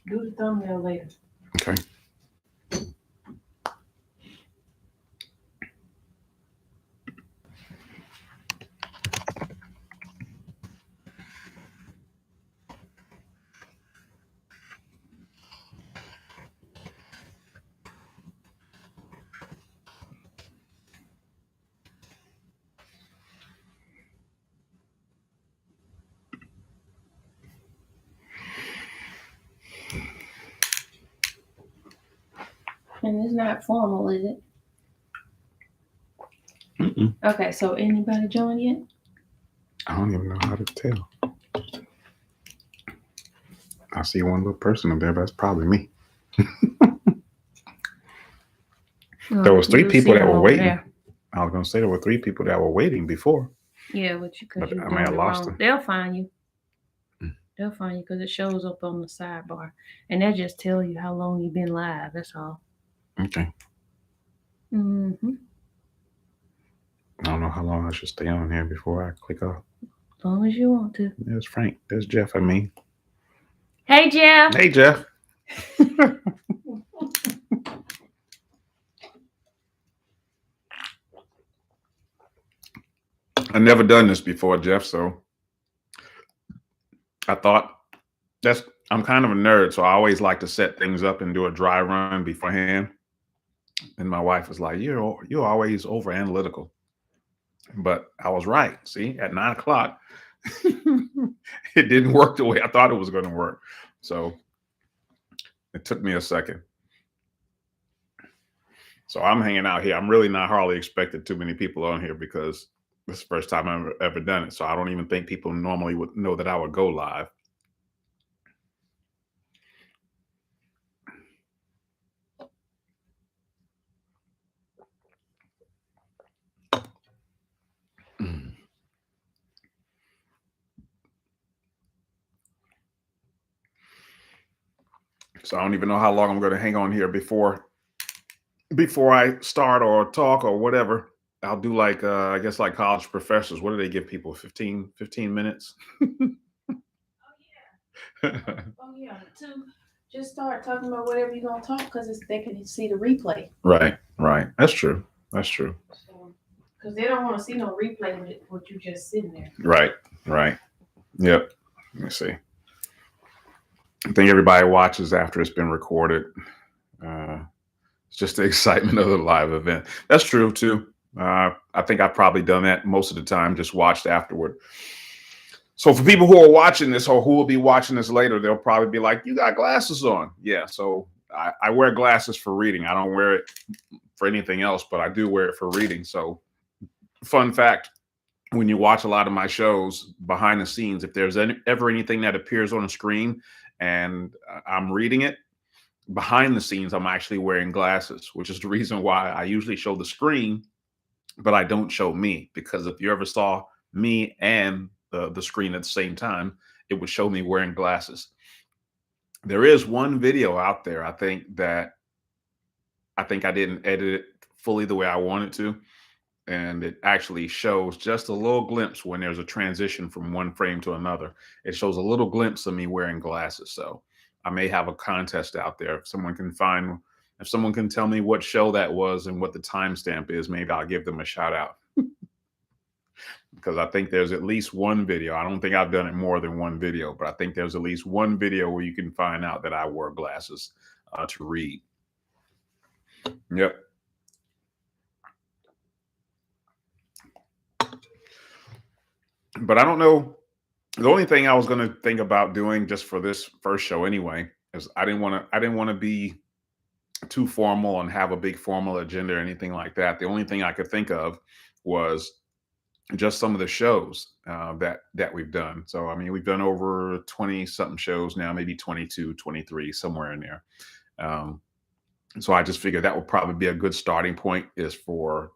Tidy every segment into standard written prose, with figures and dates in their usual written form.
Do the thumbnail later. Okay. And it's not formal, is it? Mm-mm. Okay, so anybody join yet? I don't even know how to tell. I see one little person up there, but that's probably me. There was 3 people that were waiting. There. I was gonna say there were 3 people that were waiting before. Yeah, because But you're I may have doing it lost wrong. them. They'll find you. Mm. They'll find you because it shows up on the sidebar, and that just tell you how long you've been live. That's all. Okay. Mm-hmm. I don't know how long I should stay on here before I click off. As long as you want to. There's Frank. There's Jeff. I mean. Hey, Jeff. Hey, Jeff. I've never done this before, Jeff, so I thought I'm kind of a nerd, so I always like to set things up and do a dry run beforehand. And my wife was like, "You're always over analytical," but I was right. See, at 9 o'clock, it didn't work the way I thought it was going to work. So it took me a second. So I'm hanging out here. I'm really not hardly expected too many people on here because this is the first time I've ever done it. So I don't even think people normally would know that I would go live. So I don't even know how long I'm going to hang on here before I start or talk or whatever. I'll do like I guess like college professors. What do they give people? 15 minutes? Oh yeah. Just start talking about whatever you're gonna talk because they can see the replay. Right. That's true. Because they don't want to see no replay with you just sitting there. Right. Yep. Let me see. I think everybody watches after it's been recorded. It's just the excitement of the live event. That's true too. I think I've probably done that most of the time, just watched afterward. So for people who are watching this or who will be watching this later, they'll probably be like, "You got glasses on." Yeah, so I wear glasses for reading. I don't wear it for anything else, but I do wear it for reading. So fun fact, when you watch a lot of my shows behind the scenes, if there's ever anything that appears on a screen and I'm reading it, behind the scenes, I'm actually wearing glasses, which is the reason why I usually show the screen, but I don't show me. Because if you ever saw me and the screen at the same time, it would show me wearing glasses. There is one video out there, I think I didn't edit it fully the way I wanted to. And it actually shows just a little glimpse when there's a transition from one frame to another. It shows a little glimpse of me wearing glasses. So I may have a contest out there. If someone can tell me what show that was and what the timestamp is, maybe I'll give them a shout out. Because I think there's at least one video. I don't think I've done it more than one video, but I think there's at least one video where you can find out that I wore glasses to read. Yep. But I don't know. The only thing I was going to think about doing just for this first show anyway is I didn't want to be too formal and have a big formal agenda or anything like that. The only thing I could think of was just some of the shows that we've done. So, I mean, we've done over 20 something shows now, maybe 22, 23, somewhere in there. So I just figured that would probably be a good starting point, is for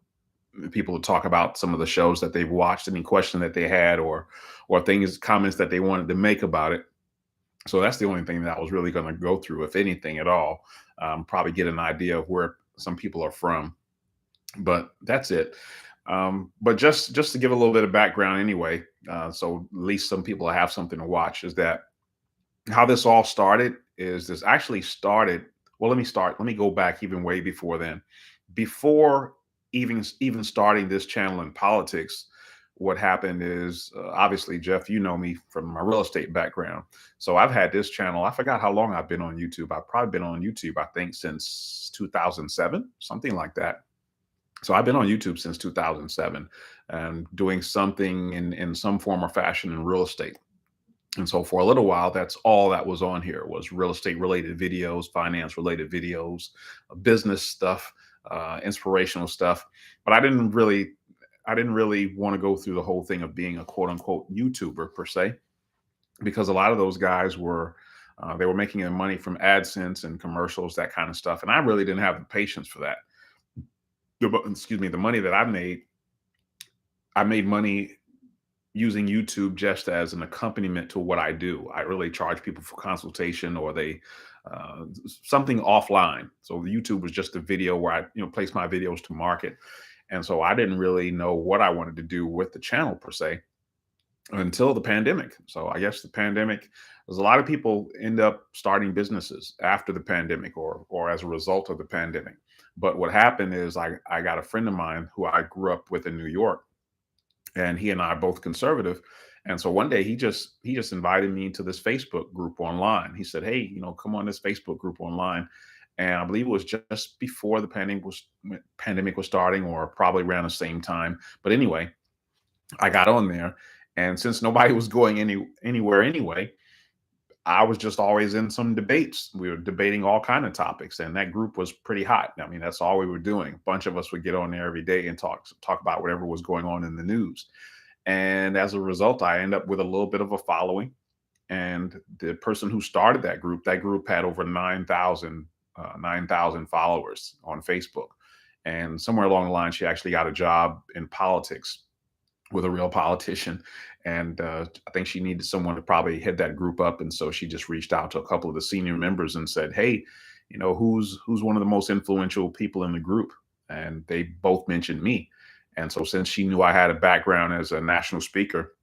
people to talk about some of the shows that they've watched, any question that they had, or comments that they wanted to make about it. So that's the only thing that I was really going to go through, if anything at all. Probably get an idea of where some people are from, but that's it. But just to give a little bit of background anyway, so at least some people have something to watch, is that how this all started is this actually started. Well, let me go back even way before then. Before even starting this channel in politics, what happened is, obviously, Jeff, you know me from my real estate background. So I've had this channel. I forgot how long I've been on YouTube. I've probably been on YouTube, I think, since 2007, something like that. So I've been on YouTube since 2007 and doing something in some form or fashion in real estate. And so for a little while, that's all that was on here was real estate related videos, finance related videos, business stuff, inspirational stuff. But I didn't really want to go through the whole thing of being a quote unquote YouTuber per se, because a lot of those guys were they were making their money from AdSense and commercials, that kind of stuff, and I really didn't have the patience for that. Excuse me, the money that I made money using YouTube just as an accompaniment to what I do. I really charge people for consultation, or they something offline. So the YouTube was just a video where I place my videos to market, and so I didn't really know what I wanted to do with the channel per se until the pandemic. So I guess the pandemic, there's a lot of people end up starting businesses after the pandemic or as a result of the pandemic. But what happened is I got a friend of mine who I grew up with in New York, and he and I are both conservative. And so one day he just invited me to this Facebook group online. He said, "Hey, come on this Facebook group online." And I believe it was just before the pandemic was starting, or probably around the same time. But anyway, I got on there, and since nobody was going anywhere anyway, I was just always in some debates. We were debating all kind of topics, and that group was pretty hot. I mean, that's all we were doing. A bunch of us would get on there every day and talk about whatever was going on in the news. And as a result, I end up with a little bit of a following. And the person who started that group had over 9,000 followers on Facebook. And somewhere along the line, she actually got a job in politics with a real politician. And I think she needed someone to probably head that group up. And so she just reached out to a couple of the senior members and said, "Hey, who's one of the most influential people in the group?" And they both mentioned me. And so since she knew I had a background as a national speaker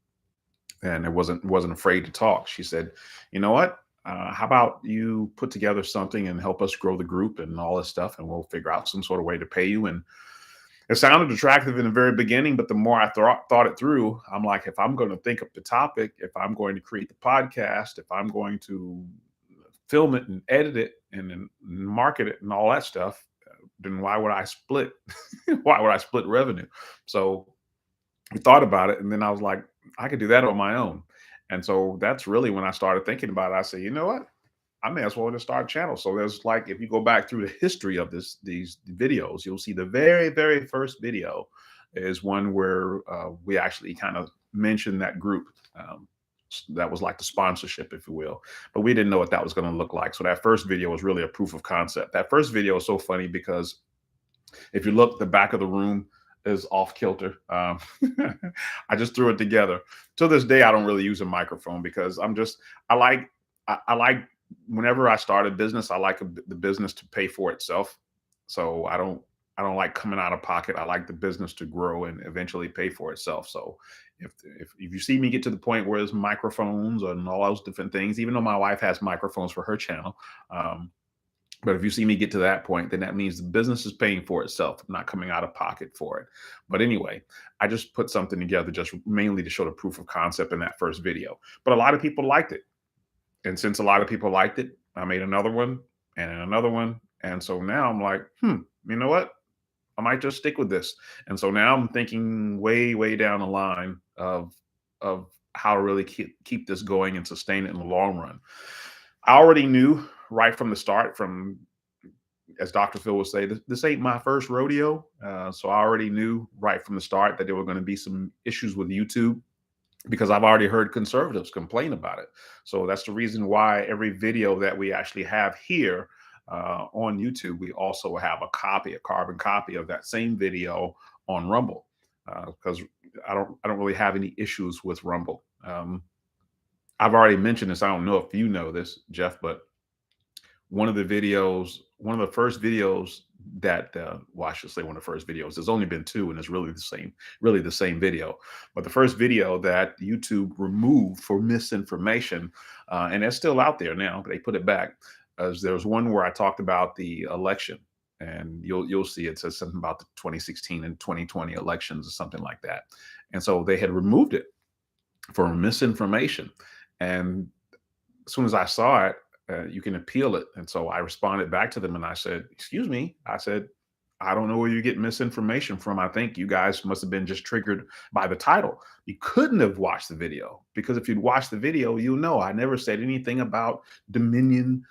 and it wasn't afraid to talk, she said, "You know what? How about you put together something and help us grow the group and all this stuff, and we'll figure out some sort of way to pay you." And it sounded attractive in the very beginning, but the more I thought it through, I'm like, if I'm going to think up the topic, if I'm going to create the podcast, if I'm going to film it and edit it and then market it and all that stuff, then why would I split? Why would I split revenue? So we thought about it, and then I was like, I could do that on my own. And so that's really when I started thinking about it. I said, you know what? I may as well just start a channel. So there's, like, if you go back through the history of these videos, you'll see the very, very first video is one where we actually kind of mentioned that group. That was like the sponsorship, if you will, but we didn't know what that was going to look like. So that first video was really a proof of concept. That first video is so funny because if you look, the back of the room is off kilter. I just threw it together. To this day, I don't really use a microphone because I like whenever I start a business, I like the business to pay for itself. So I don't like coming out of pocket. I like the business to grow and eventually pay for itself. So if you see me get to the point where there's microphones and all those different things, even though my wife has microphones for her channel, but if you see me get to that point, then that means the business is paying for itself. I'm not coming out of pocket for it. But anyway, I just put something together just mainly to show the proof of concept in that first video. But a lot of people liked it. And since a lot of people liked it, I made another one and another one. And so now I'm like, you know what? I might just stick with this. And so now I'm thinking way, way down the line of how to really keep this going and sustain it in the long run. I already knew right from the start, from, as Dr. Phil would say, this ain't my first rodeo. So I already knew right from the start that there were going to be some issues with YouTube, because I've already heard conservatives complain about it. So that's the reason why every video that we actually have here on YouTube, we also have a carbon copy of that same video on Rumble, because I don't really have any issues with Rumble. I've already mentioned this. I don't know if you know this, Jeff, but one of the first videos well, I should say one of the first videos. There's only been two, and it's really the same video. But the first video that YouTube removed for misinformation, and it's still out there now, but they put it back. As there was one where I talked about the election, and you'll see it says something about the 2016 and 2020 elections or something like that. And so they had removed it for misinformation. And as soon as I saw it, you can appeal it. And so I responded back to them and I said, "Excuse me." I said, "I don't know where you get misinformation from. I think you guys must have been just triggered by the title. You couldn't have watched the video, because if you'd watched the video, you'll know I never said anything about Dominion,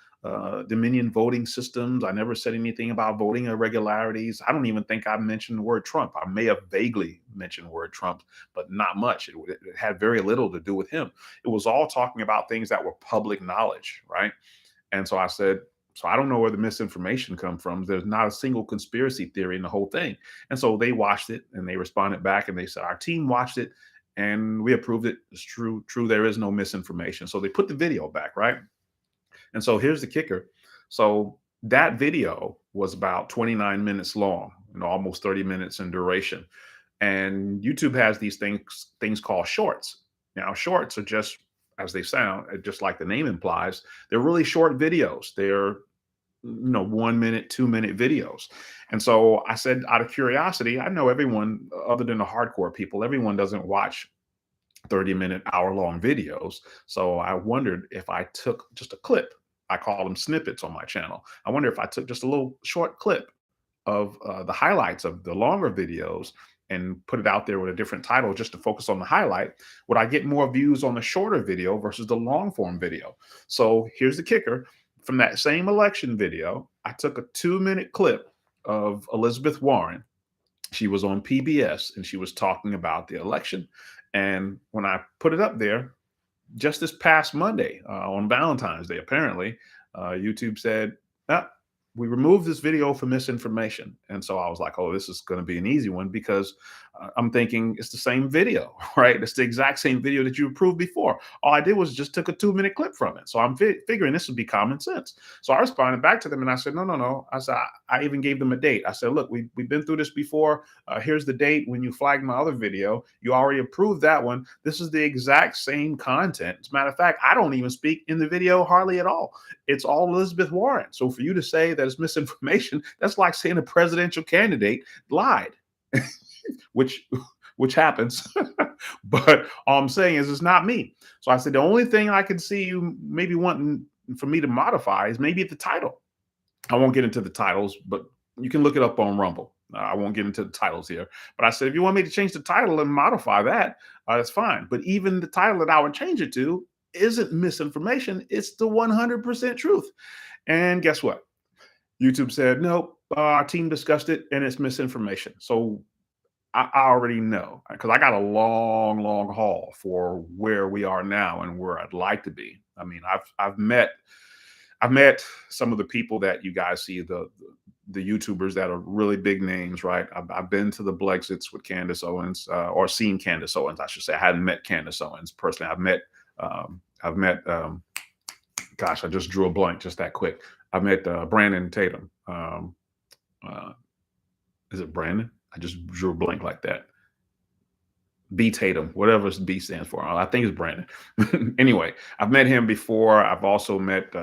Dominion voting systems. I never said anything about voting irregularities. I don't even think I mentioned the word Trump. I may have vaguely mentioned the word Trump, but not much. It had very little to do with him. It was all talking about things that were public knowledge, right?" And so I said, "So I don't know where the misinformation comes from. There's not a single conspiracy theory in the whole thing." And so they watched it and they responded back and they said, "Our team watched it and we approved it. It's true. True. There is no misinformation." So they put the video back, right? And so here's the kicker. So that video was about 29 minutes long and almost 30 minutes in duration. And YouTube has these things called shorts. Now, shorts are just as they sound, just like the name implies. They're really short videos. They're 1 minute, 2 minute videos. And so I said, out of curiosity, I know everyone other than the hardcore people, everyone doesn't watch 30-minute, hour-long videos. So I wondered if I took just a clip. I call them snippets on my channel. I wonder if I took just a little short clip of the highlights of the longer videos and put it out there with a different title just to focus on the highlight, would I get more views on the shorter video versus the long form video? So here's the kicker. From that same election video, I took a 2-minute clip of Elizabeth Warren. She was on PBS and she was talking about the election. And when I put it up there, just this past Monday, on Valentine's Day, apparently, YouTube said, "Ah, we removed this video for misinformation." And so I was like, "Oh, this is going to be an easy one," because I'm thinking it's the same video, right? It's the exact same video that you approved before. All I did was just took a 2-minute clip from it. So I'm figuring this would be common sense. So I responded back to them and I said, "No, no, no." I said, I even gave them a date. I said, "Look, we've been through this before. Here's the date when you flagged my other video. You already approved that one. This is the exact same content. As a matter of fact, I don't even speak in the video hardly at all. It's all Elizabeth Warren. So for you to say that it's misinformation, that's like saying a presidential candidate lied," which happens. But all I'm saying is it's not me. So I said, the only thing I could see you maybe wanting for me to modify is maybe the title. I won't get into the titles, but you can look it up on Rumble. I won't get into the titles here. But I said, if you want me to change the title and modify that, that's fine. But even the title that I would change it to isn't misinformation. It's the 100% truth. And guess what? YouTube said, "Nope, our team discussed it and it's misinformation." So I already know, because I got a long, long haul for where we are now and where I'd like to be. I mean, I've met some of the people that you guys see, the YouTubers that are really big names, right? I've been to the Blexits with Candace Owens, or seen Candace Owens, I should say. I hadn't met Candace Owens personally. I've met gosh, I just drew a blank just that quick. I met Brandon Tatum. Is it Brandon? I just drew a blank like that. B Tatum, whatever B stands for. I think it's Brandon. Anyway, I've met him before. I've also met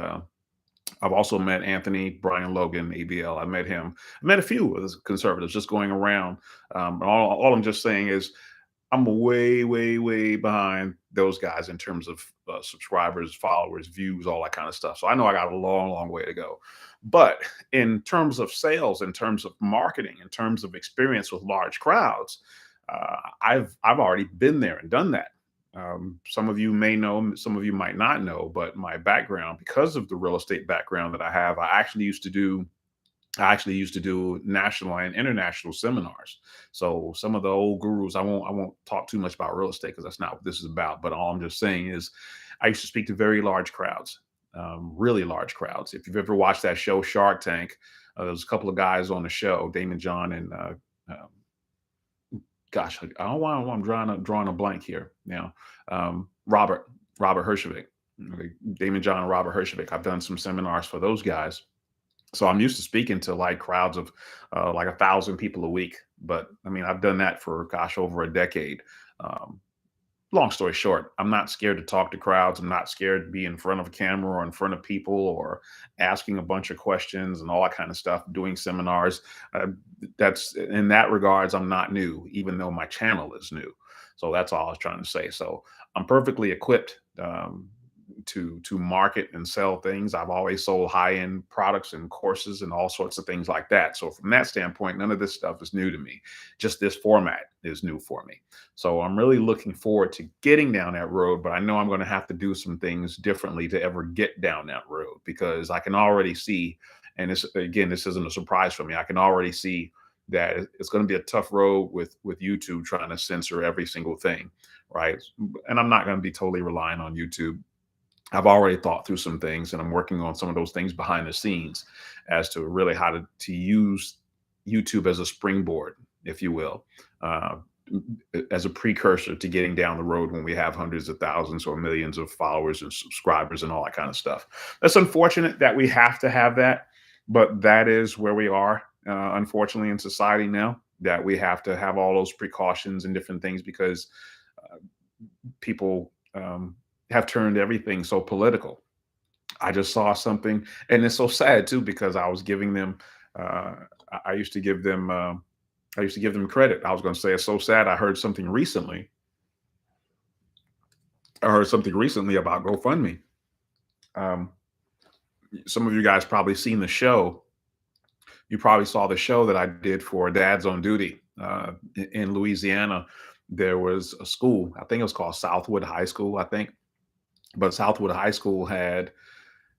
Anthony, Brian Logan, ABL. I met him. I met a few of the conservatives just going around. All I'm just saying is I'm way, way, way behind those guys in terms of subscribers, followers, views, all that kind of stuff. So I know I got a long, long way to go. But in terms of sales, in terms of marketing, in terms of experience with large crowds, I've already been there and done that. Some of you may know, some of you might not know, but my background, because of the real estate background that I have, I actually used to do national and international seminars. So some of the old gurus, I won't talk too much about real estate because that's not what this is about. But all I'm just saying is I used to speak to very large crowds, really large crowds. If you've ever watched that show Shark Tank, there's a couple of guys on the show, Damon John and gosh, I don't know why I'm drawing a blank here now. Robert Hershevik, okay, Damon John and Robert Hershevik. I've done some seminars for those guys. So I'm used to speaking to like crowds of like 1,000 people a week. But I mean, I've done that for gosh over a decade. Um, Long story short, I'm not scared to talk to crowds. I'm not scared to be in front of a camera or in front of people or asking a bunch of questions and all that kind of stuff, doing seminars. Uh, that's in that regards, I'm not new, even though my channel is new. So that's all I was trying to say. So I'm perfectly equipped to market and sell things. I've always sold high end products and courses and all sorts of things like that. So from that standpoint, none of this stuff is new to me. Just this format is new for me. So I'm really looking forward to getting down that road, but I know I'm going to have to do some things differently to ever get down that road because I can already see, and this again, this isn't a surprise for me. I can already see that it's going to be a tough road with YouTube trying to censor every single thing, right? And I'm not going to be totally relying on YouTube. I've already thought through some things and I'm working on some of those things behind the scenes as to really how to use YouTube as a springboard, if you will, uh, as a precursor to getting down the road when we have hundreds of thousands or millions of followers and subscribers and all that kind of stuff. That's unfortunate that we have to have that, but that is where we are, unfortunately, in society now, that we have to have all those precautions and different things because uh, people have turned everything so political. I just saw something, and it's so sad too because I was giving them. I used to give them. I used to give them credit. I was going to say it's so sad. I heard something recently. I heard something recently about GoFundMe. Um, some of you guys probably seen the show. You probably saw the show that I did for Dads on Duty in Louisiana. There was a school. I think it was called Southwood High School. I think, but Southwood High School had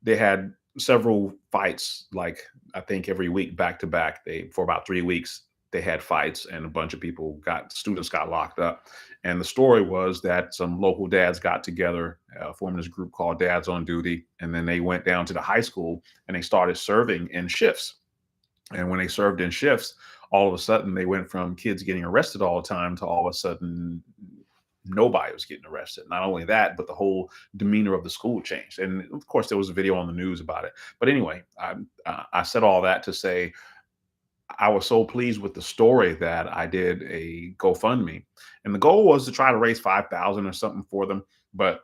they had several fights, like I think every week back to back. They for about 3 weeks they had fights, and a bunch of people got students got locked up. And the story was that some local dads got together, formed this group called Dads on Duty, and then they went down to the high school and they started serving in shifts. And when they served in shifts, all of a sudden they went from kids getting arrested all the time to all of a sudden nobody was getting arrested. Not only that, but the whole demeanor of the school changed. And of course, there was a video on the news about it. But anyway, I said all that to say I was so pleased with the story that I did a GoFundMe, and the goal was to try to raise 5,000 or something for them. But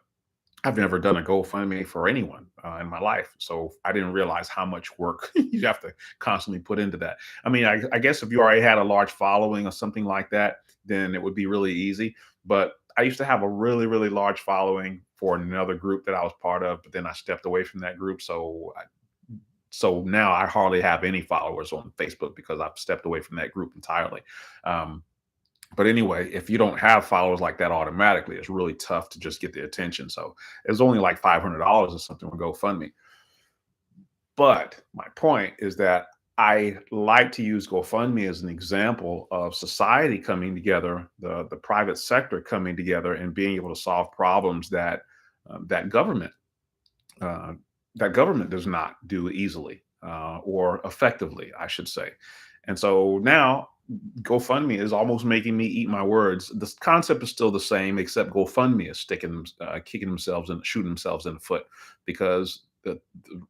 I've never done a GoFundMe for anyone in my life, so I didn't realize how much work you have to constantly put into that. I mean, I guess if you already had a large following or something like that, then it would be really easy. But I used to have a really, really large following for another group that I was part of, but then I stepped away from that group. So now I hardly have any followers on Facebook because I've stepped away from that group entirely. Um, but anyway, if you don't have followers like that automatically, it's really tough to just get the attention. So it was only like $500 or something on GoFundMe. But my point is that I like to use GoFundMe as an example of society coming together, the private sector coming together, and being able to solve problems that uh, government does not do easily or effectively, I should say. And so now GoFundMe is almost making me eat my words. The concept is still the same, except GoFundMe is kicking themselves and shooting themselves in the foot because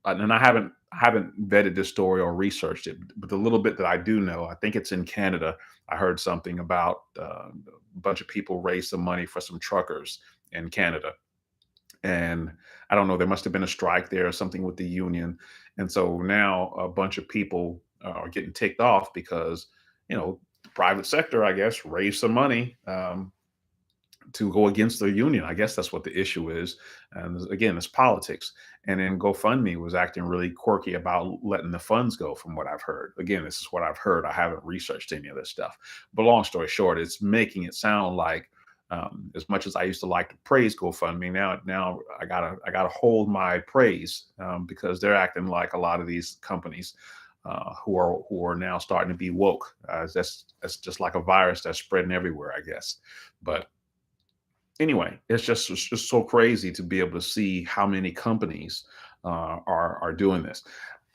and I haven't vetted this story or researched it, but the little bit that I do know, I think it's in Canada. I heard something about a bunch of people raised some money for some truckers in Canada, and I don't know, there must have been a strike there or something with the union. And so now a bunch of people are getting ticked off because, the private sector, I guess, raised some money to go against the union. I guess that's what the issue is. And again, it's politics. And then GoFundMe was acting really quirky about letting the funds go, from what I've heard. Again, this is what I've heard. I haven't researched any of this stuff. But long story short, it's making it sound like as much as I used to like to praise GoFundMe, now I gotta hold my praise because they're acting like a lot of these companies who are now starting to be woke. That's just like a virus that's spreading everywhere, I guess. But anyway, it's just so crazy to be able to see how many companies are doing this.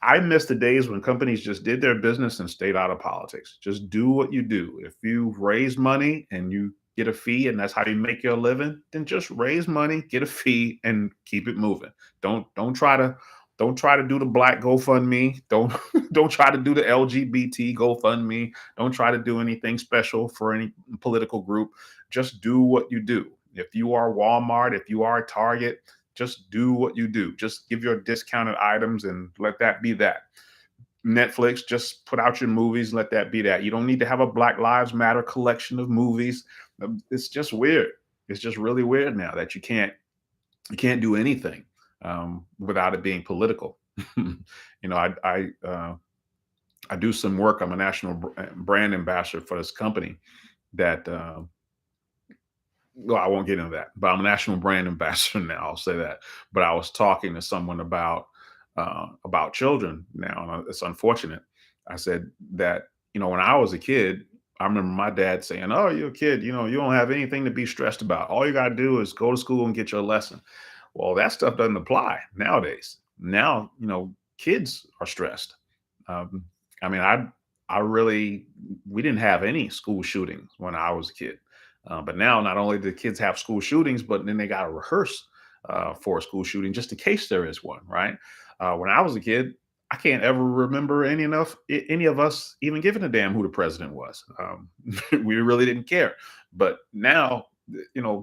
I miss the days when companies just did their business and stayed out of politics. Just do what you do. If you raise money and you get a fee and that's how you make your living, then just raise money, get a fee, and keep it moving. Don't try to Don't try to do the Black GoFundMe. Don't don't try to do the LGBT GoFundMe. Don't try to do anything special for any political group. Just do what you do. If you are Walmart, if you are Target, just do what you do. Just give your discounted items and let that be that. Netflix, just put out your movies, let that be that. You don't need to have a Black Lives Matter collection of movies. It's just weird. It's just really weird now that you can't do anything without it being political. I do some work. I'm a national brand ambassador for this company that well, I won't get into that, but I'm a national brand ambassador now. I'll say that. But I was talking to someone about children now, and it's unfortunate. I said that when I was a kid, I remember my dad saying, "Oh, you're a kid. You don't have anything to be stressed about. All you got to do is go to school and get your lesson." Well, that stuff doesn't apply nowadays. Now, kids are stressed. Um, I mean, I really, we didn't have any school shootings when I was a kid. But now, not only do kids have school shootings, but then they got to rehearse for a school shooting just in case there is one, right? When I was a kid, I can't ever remember any of us even giving a damn who the president was. We really didn't care. But now,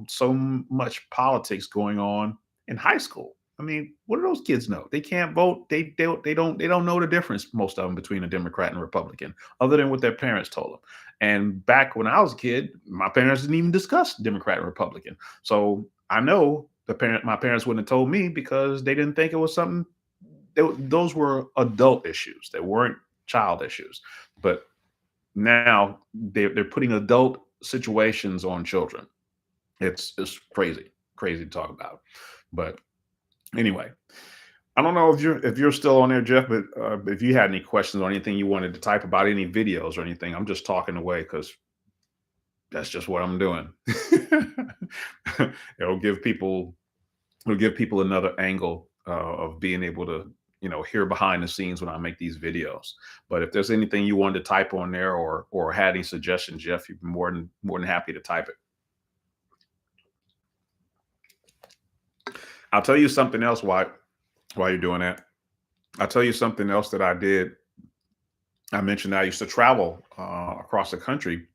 so much politics going on in high school. I mean, what do those kids know? They can't vote. They don't know the difference, most of them, between a Democrat and a Republican, other than what their parents told them. And back when I was a kid, my parents didn't even discuss Democrat and Republican. So I know my parents wouldn't have told me because they didn't think it was something. Those were adult issues. They weren't child issues. But now they're putting adult situations on children. It's crazy to talk about. But anyway, I don't know if you're still on there, Jeff, but if you had any questions or anything you wanted to type about any videos or anything, I'm just talking away because that's just what I'm doing. it'll give people it'll give people another angle of being able to hear behind the scenes when I make these videos. But if there's anything you wanted to type on there or had any suggestions, Jeff, you'd be more than happy to type it. I'll tell you something else while you're doing that. I'll tell you something else that I did. I mentioned I used to travel across the country.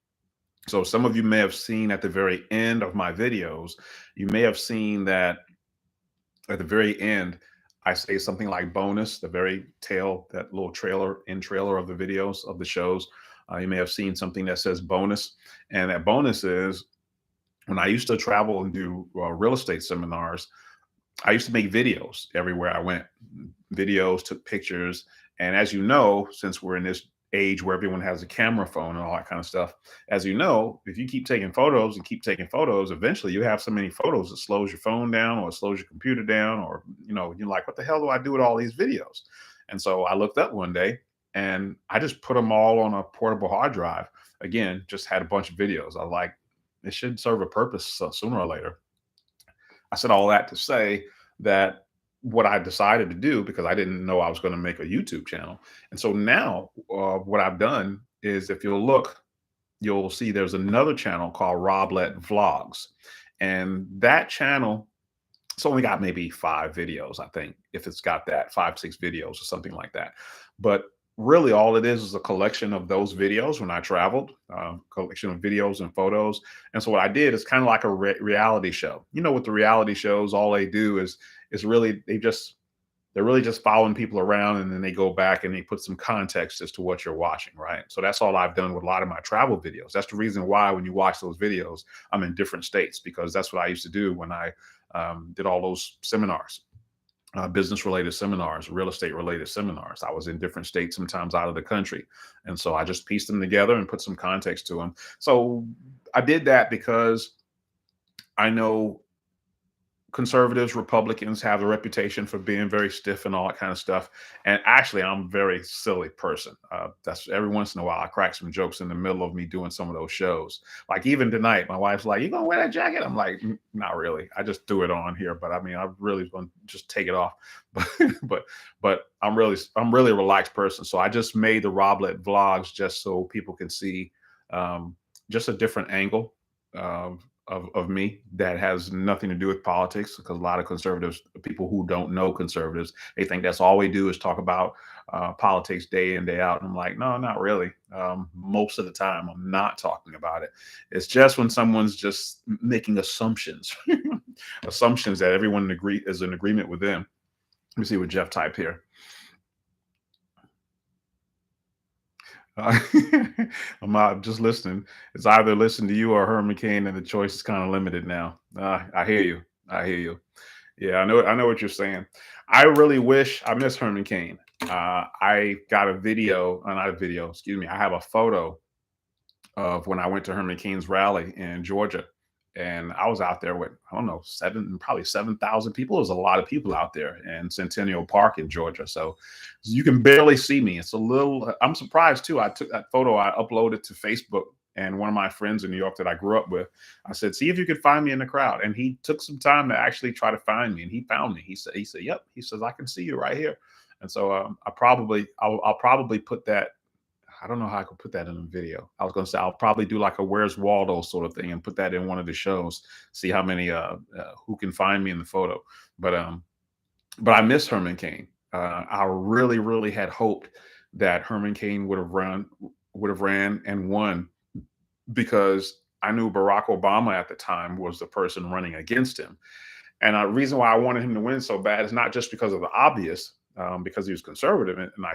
So some of you may have seen at the very end of my videos, you may have seen that at the very end, I say something like bonus, the very tail, that little trailer of the videos of the shows. You may have seen something that says bonus. And that bonus is when I used to travel and do real estate seminars, I used to make videos everywhere I went. Videos, took pictures. And as you know, since we're in this age where everyone has a camera phone and all that kind of stuff, as you know, if you keep taking photos and keep taking photos, eventually you have so many photos it slows your phone down or it slows your computer down, or you're like, what the hell do I do with all these videos? And so I looked up one day and I just put them all on a portable hard drive. Again, just had a bunch of videos. I was like, it should serve a purpose sooner or later. I said all that to say that what I decided to do, because I didn't know I was going to make a YouTube channel. And so now what I've done is, if you'll look, you'll see there's another channel called Lett Vlogs. And that channel, it's only got maybe 5 videos, I think, if it's got that 5, 6 videos or something like that. But really all it is a collection of those videos when I traveled, collection of videos and photos. And so what I did is kind of like a reality show. With the reality shows, all they do is really, they're really just following people around, and then they go back and they put some context as to what you're watching, right? So that's all I've done with a lot of my travel videos. That's the reason why when you watch those videos, I'm in different states, because that's what I used to do when I did all those seminars. Business related seminars, real estate related seminars. I was in different states, sometimes out of the country. And so I just pieced them together and put some context to them. So I did that because I know conservatives, Republicans have a reputation for being very stiff and all that kind of stuff. And actually, I'm a very silly person. That's every once in a while, I crack some jokes in the middle of me doing some of those shows. Like even tonight, my wife's like, "You gonna wear that jacket?" I'm like, Not really. I just threw it on here, but I mean, I really gonna just take it off." But I'm really a relaxed person. So I just made the Lett Vlogs just so people can see just a different angle of me that has nothing to do with politics, because a lot of conservatives, people who don't know conservatives, they think that's all we do is talk about politics day in, day out. And I'm like, no, not really. Most of the time, I'm not talking about it. It's just when someone's just making assumptions, assumptions that everyone is in agreement with them. Let me see what Jeff typed here. Uh, I'm just listening. It's either listen to you or Herman Cain, and the choice is kind of limited now. I hear you. I hear you. Yeah, I know. I know what you're saying. I really wish I miss Herman Cain. I got a video, not a video. Excuse me. I have a photo of when I went to Herman Cain's rally in Georgia. And I was out there with, I don't know, probably 7,000 people. There's a lot of people out there in Centennial Park in Georgia. So you can barely see me. It's a little, I'm surprised too. I took that photo, I uploaded to Facebook. And one of my friends in New York that I grew up with, I said, see if you could find me in the crowd. And he took some time to actually try to find me. And he found me. He said, yep. He says, I can see you right here. And so I'll probably put that. I don't know how I could put that in a video. I was going to say I'll probably do like a Where's Waldo sort of thing and put that in one of the shows. See how many who can find me in the photo. But I miss Herman Cain. I really, really had hoped that Herman Cain would have ran and won, because I knew Barack Obama at the time was the person running against him. And the reason why I wanted him to win so bad is not just because of the obvious, because he was conservative, and I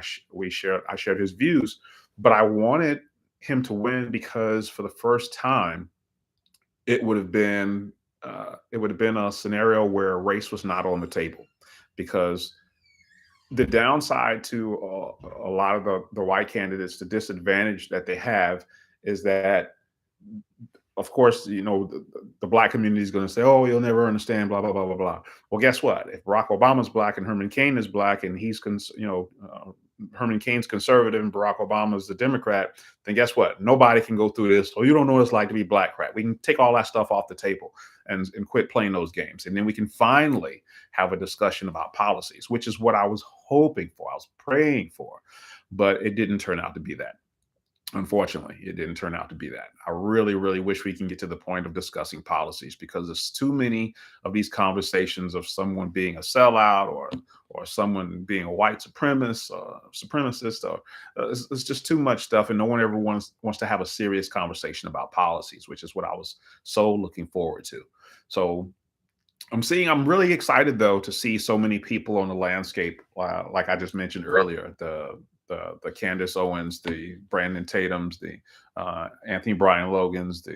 shared his views, but I wanted him to win because for the first time, it would have been a scenario where race was not on the table, because the downside to a lot of the white candidates, the disadvantage that they have is that, of course, the black community is going to say, "Oh, you'll never understand," blah blah blah blah blah. Well, guess what? If Barack Obama's black and Herman Cain is black, and Herman Cain's conservative and Barack Obama's the Democrat, then guess what? Nobody can go through this. Oh, you don't know what it's like to be black crap. We can take all that stuff off the table and quit playing those games, and then we can finally have a discussion about policies, which is what I was hoping for. I was praying for, but it didn't turn out to be that. Unfortunately, it didn't turn out to be that. I really, really wish we can get to the point of discussing policies, because there's too many of these conversations of someone being a sellout, or someone being a white supremacist, or it's just too much stuff, and no one ever wants to have a serious conversation about policies, which is what I was so looking forward to. So I'm really excited though to see so many people on the landscape, like I just mentioned earlier, the Candace Owens, the Brandon Tatums, the Anthony Bryan Logans.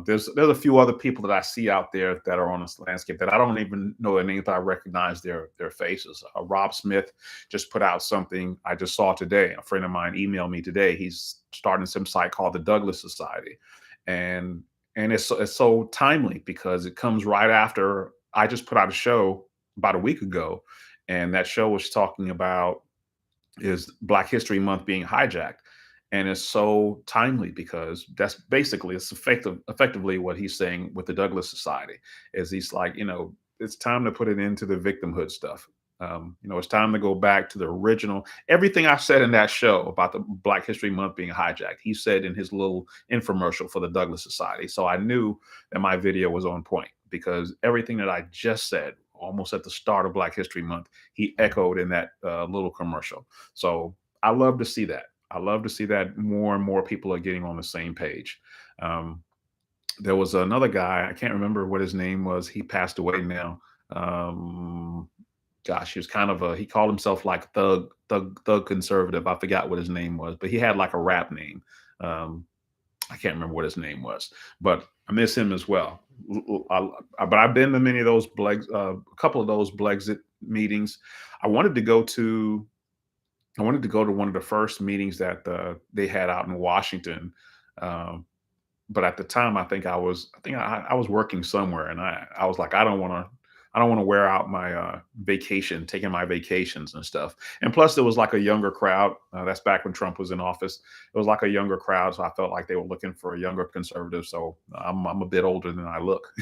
There's a few other people that I see out there that are on this landscape that I don't even know their names, but I recognize their faces. Rob Smith just put out something I just saw today. A friend of mine emailed me today. He's starting some site called the Douglas Society, and it's so timely because it comes right after I just put out a show about a week ago, and that show was talking about is Black History Month being hijacked. And it's so timely because that's basically, it's effectively what he's saying with the Douglas Society is he's like, it's time to put it into the victimhood stuff. It's time to go back to the original. Everything I said in that show about the Black History Month being hijacked, he said in his little infomercial for the Douglas Society. So I knew that my video was on point because everything that I just said almost at the start of Black History Month, he echoed in that little commercial. So I love to see that. I love to see that more and more people are getting on the same page. There was another guy, I can't remember what his name was. He passed away now. Gosh, he was kind of he called himself like thug conservative. I forgot what his name was, but he had like a rap name. I can't remember what his name was, but I miss him as well. But I've been to many of those a couple of those Brexit meetings. I wanted to go to one of the first meetings that they had out in Washington. But at the time, I think I was working somewhere, and I was like, I don't want to wear out my vacation, taking my vacations and stuff. And plus, there was like a younger crowd. That's back when Trump was in office. It was like a younger crowd, so I felt like they were looking for a younger conservative. So I'm a bit older than I look.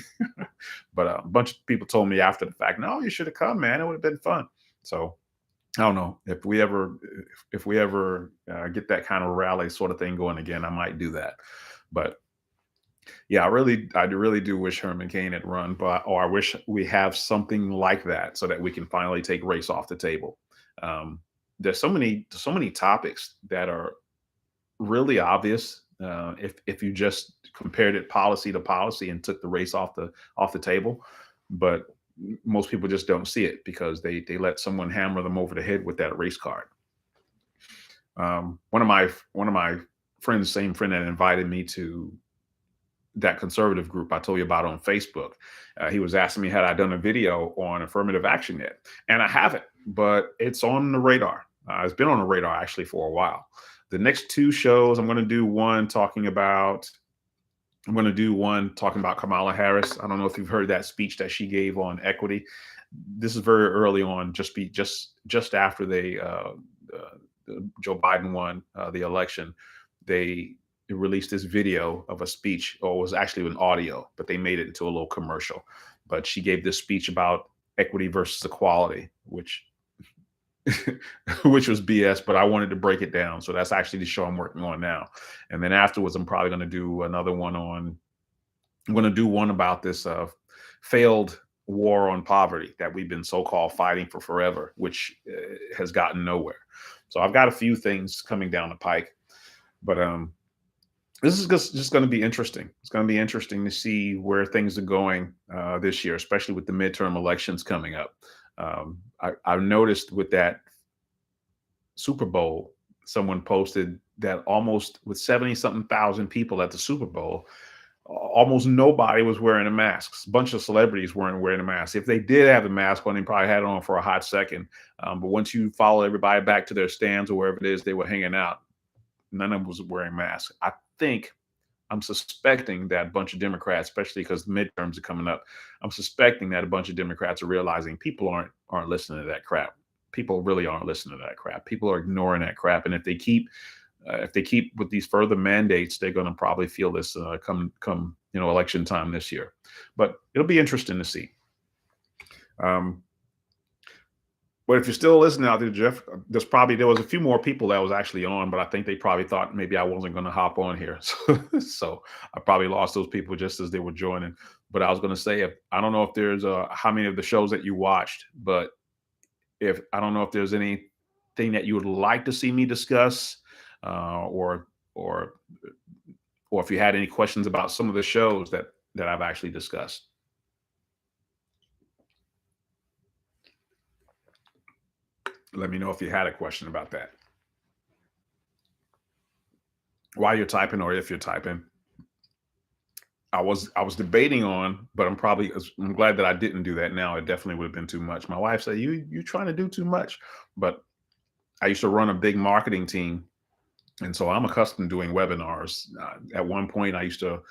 But a bunch of people told me after the fact, "No, you should have come, man. It would have been fun." So I don't know if we ever get that kind of rally sort of thing going again. I might do that, but Yeah, I really do wish Herman Cain had run, but or I wish we have something like that so that we can finally take race off the table. Um, there's so many topics that are really obvious if you just compared it policy to policy and took the race off the table, but most people just don't see it because they let someone hammer them over the head with that race card. One of my friends, same friend that invited me to that conservative group I told you about on Facebook. He was asking me had I done a video on affirmative action yet, and I haven't, but it's on the radar. It's been on the radar actually for a while. The next two shows, I'm going to do one talking about Kamala Harris. I don't know if you've heard that speech that she gave on equity. This is very early on, just after Joe Biden won the election. They released this video of a speech, or it was actually an audio, but they made it into a little commercial. But she gave this speech about equity versus equality, which which was BS, but I wanted to break it down. So that's actually the show I'm working on now. And then afterwards, I'm probably going to do another one on, I'm going to do one about this failed war on poverty that we've been so-called fighting for forever, which has gotten nowhere. So I've got a few things coming down the pike, but this is just going to be interesting. It's going to be interesting to see where things are going this year, especially with the midterm elections coming up. I've noticed with that Super Bowl, someone posted that almost with 70 something thousand people at the Super Bowl, almost nobody was wearing a mask. A bunch of celebrities weren't wearing a mask. If they did have a mask on, they probably had it on for a hot second. But once you follow everybody back to their stands or wherever it is they were hanging out, none of them was wearing masks. I'm suspecting that a bunch of Democrats, especially because the midterms are coming up, I'm suspecting that a bunch of Democrats are realizing people aren't listening to that crap. People really aren't listening to that crap. People are ignoring that crap, and if they keep with these further mandates, they're going to probably feel this come election time this year. But it'll be interesting to see. But if you're still listening out there, Jeff, there was a few more people that was actually on, but I think they probably thought maybe I wasn't going to hop on here. So I probably lost those people just as they were joining. But I was going to say, I don't know if there's how many of the shows that you watched, but I don't know if there's anything that you would like to see me discuss, or if you had any questions about some of the shows that I've actually discussed. Let me know if you had a question about that. While you're typing or if you're typing, I was debating on, but I'm glad that I didn't do that now. It definitely would have been too much. My wife said, you trying to do too much. But I used to run a big marketing team. And so I'm accustomed to doing webinars. At one point, I used to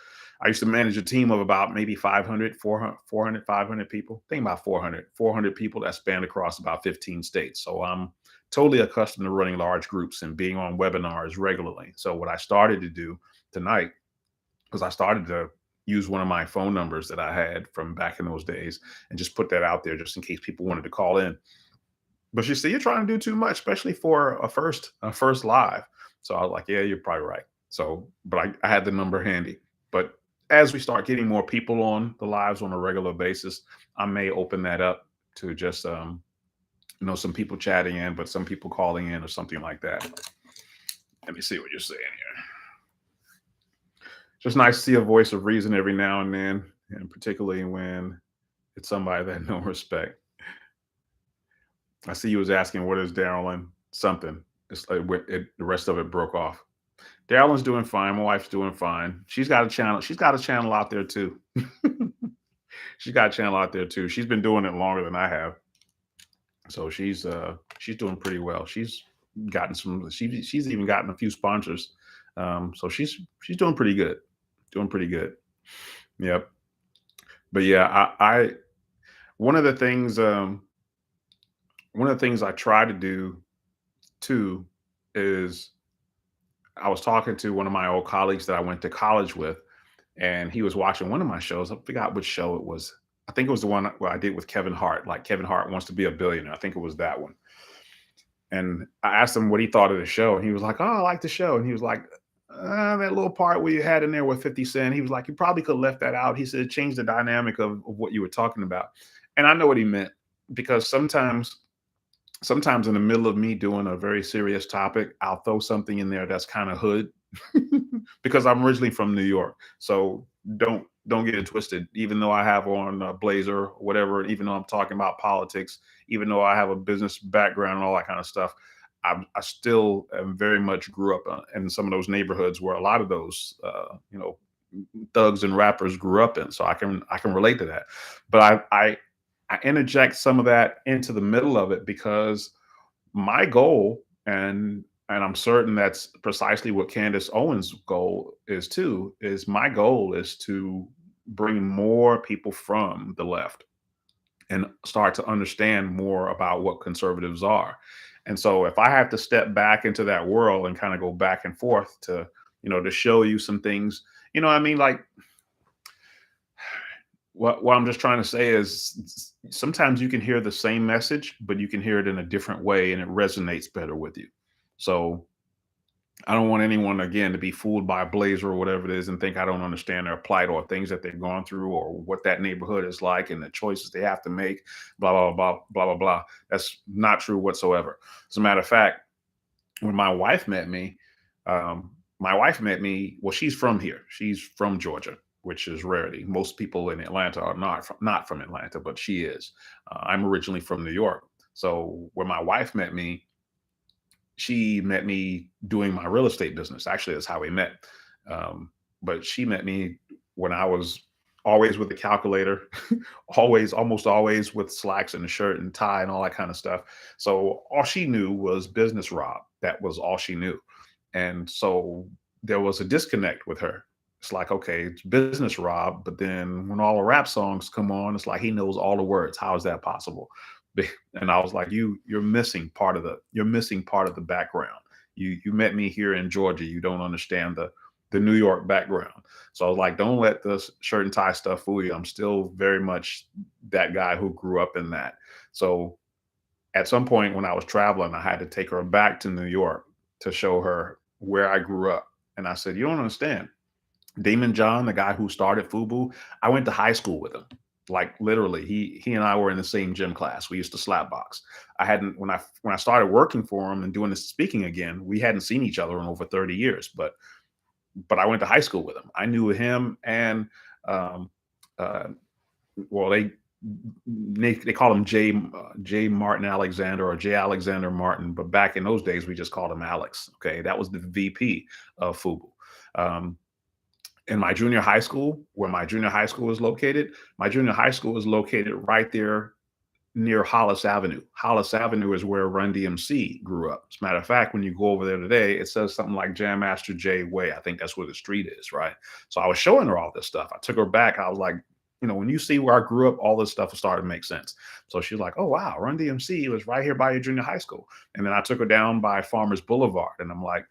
manage a team of about maybe 500 people. Think about 400 people that spanned across about 15 states. So I'm totally accustomed to running large groups and being on webinars regularly. So what I started to do tonight was I started to use one of my phone numbers that I had from back in those days and just put that out there just in case people wanted to call in. But she said, you're trying to do too much, especially for a first live. So I was like, yeah, you're probably right. So, but I had the number handy. But as we start getting more people on the lives on a regular basis, I may open that up to just, some people chatting in, but some people calling in or something like that. Let me see what you're saying here. Just nice to see a voice of reason every now and then, and particularly when it's somebody that no respect. I see you was asking, what is Darryl and something? It's like the rest of it broke off. Daryl's doing fine. My wife's doing fine. She's got a channel. She's got a channel out there too. She's got a channel out there too. She's been doing it longer than I have. So she's doing pretty well. She's even gotten a few sponsors. So she's doing pretty good. Doing pretty good. Yep. But yeah, I one of the things I try to do too is I was talking to one of my old colleagues that I went to college with, and he was watching one of my shows. I forgot which show it was. I think it was the one where I did with Kevin Hart, like Kevin Hart Wants to Be a Billionaire. I think it was that one. And I asked him what he thought of the show, and he was like, "Oh, I like the show." And he was like, That little part where you had in there with 50 Cent, he was like, you probably could have left that out. He said, it changed the dynamic of what you were talking about. And I know what he meant because sometimes in the middle of me doing a very serious topic, I'll throw something in there that's kind of hood because I'm originally from New York. So don't get it twisted. Even though I have on a blazer or whatever, even though I'm talking about politics, even though I have a business background and all that kind of stuff, I still am very much grew up in some of those neighborhoods where a lot of those thugs and rappers grew up in. So I can relate to that. But I interject some of that into the middle of it because my goal, and I'm certain that's precisely what Candace Owens' goal is too, is my goal is to bring more people from the left and start to understand more about what conservatives are. And so if I have to step back into that world and kind of go back and forth to show you some things, what I mean? Like what I'm just trying to say is sometimes you can hear the same message, but you can hear it in a different way and it resonates better with you. So I don't want anyone again to be fooled by a blazer or whatever it is and think I don't understand their plight or things that they've gone through or what that neighborhood is like and the choices they have to make, blah, blah, blah, blah, blah, blah. That's not true whatsoever. As a matter of fact, when my wife met me, well, she's from here. She's from Georgia, which is rarity. Most people in Atlanta are not from Atlanta, but she is. I'm originally from New York. So when my wife met me, she met me doing my real estate business. Actually, that's how we met. But she met me when I was always with a calculator, almost always with slacks and a shirt and tie and all that kind of stuff. So all she knew was business Rob. That was all she knew. And so there was a disconnect with her. It's like, okay, it's business Rob, but then when all the rap songs come on, it's like he knows all the words. How is that possible? And I was like, you're missing part of the background. You met me here in Georgia. You don't understand the New York background. So I was like, don't let the shirt and tie stuff fool you. I'm still very much that guy who grew up in that. So at some point when I was traveling, I had to take her back to New York to show her where I grew up. And I said, you don't understand. Damon John, the guy who started FUBU, I went to high school with him. Like literally, he and I were in the same gym class. We used to slap box. I hadn't when I started working for him and doing this speaking again, we hadn't seen each other in over 30 years. But I went to high school with him. I knew him and um, uh, well, they call him J Martin Alexander or J Alexander Martin, but back in those days we just called him Alex. Okay, that was the VP of FUBU. Um, in my junior high school, where my junior high school is located, my junior high school is located right there near Hollis Avenue. Hollis Avenue is where Run DMC grew up. As a matter of fact, when you go over there today, it says something like Jam Master Jay Way. I think that's where the street is, right? So I was showing her all this stuff. I took her back. I was like, when you see where I grew up, all this stuff started to make sense. So she's like, oh, wow, Run DMC was right here by your junior high school. And then I took her down by Farmers Boulevard. And I'm like,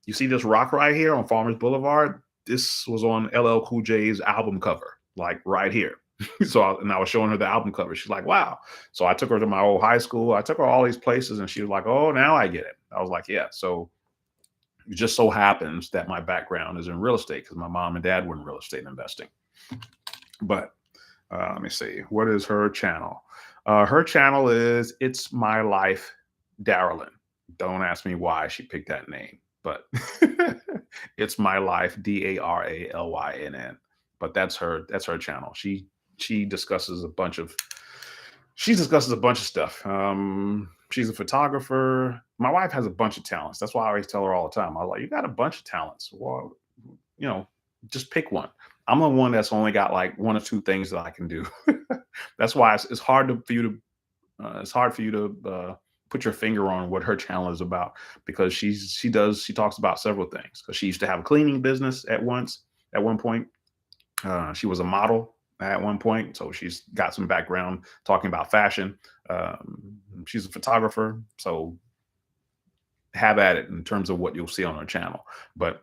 you see this rock right here on Farmers Boulevard? This was on LL Cool J's album cover, like right here. I was showing her the album cover. She's like, wow. So I took her to my old high school. I took her all these places and she was like, oh, now I get it. I was like, yeah. So it just so happens that my background is in real estate because my mom and dad were in real estate investing. But let me see. What is her channel? Her channel is It's My Life Darryl. Don't ask me why she picked that name, but It's My Life DARALYNN. But that's her channel. She discusses a bunch of stuff. She's a photographer. My wife has a bunch of talents. That's why I always tell her all the time. I was like, you got a bunch of talents. Well, just pick one. I'm the one that's only got like one or two things that I can do. That's why it's hard for you to put your finger on what her channel is about because she talks about several things because she used to have a cleaning business at one point. She was a model at one point, so she's got some background talking about fashion. She's a photographer, so have at it in terms of what you'll see on her channel. But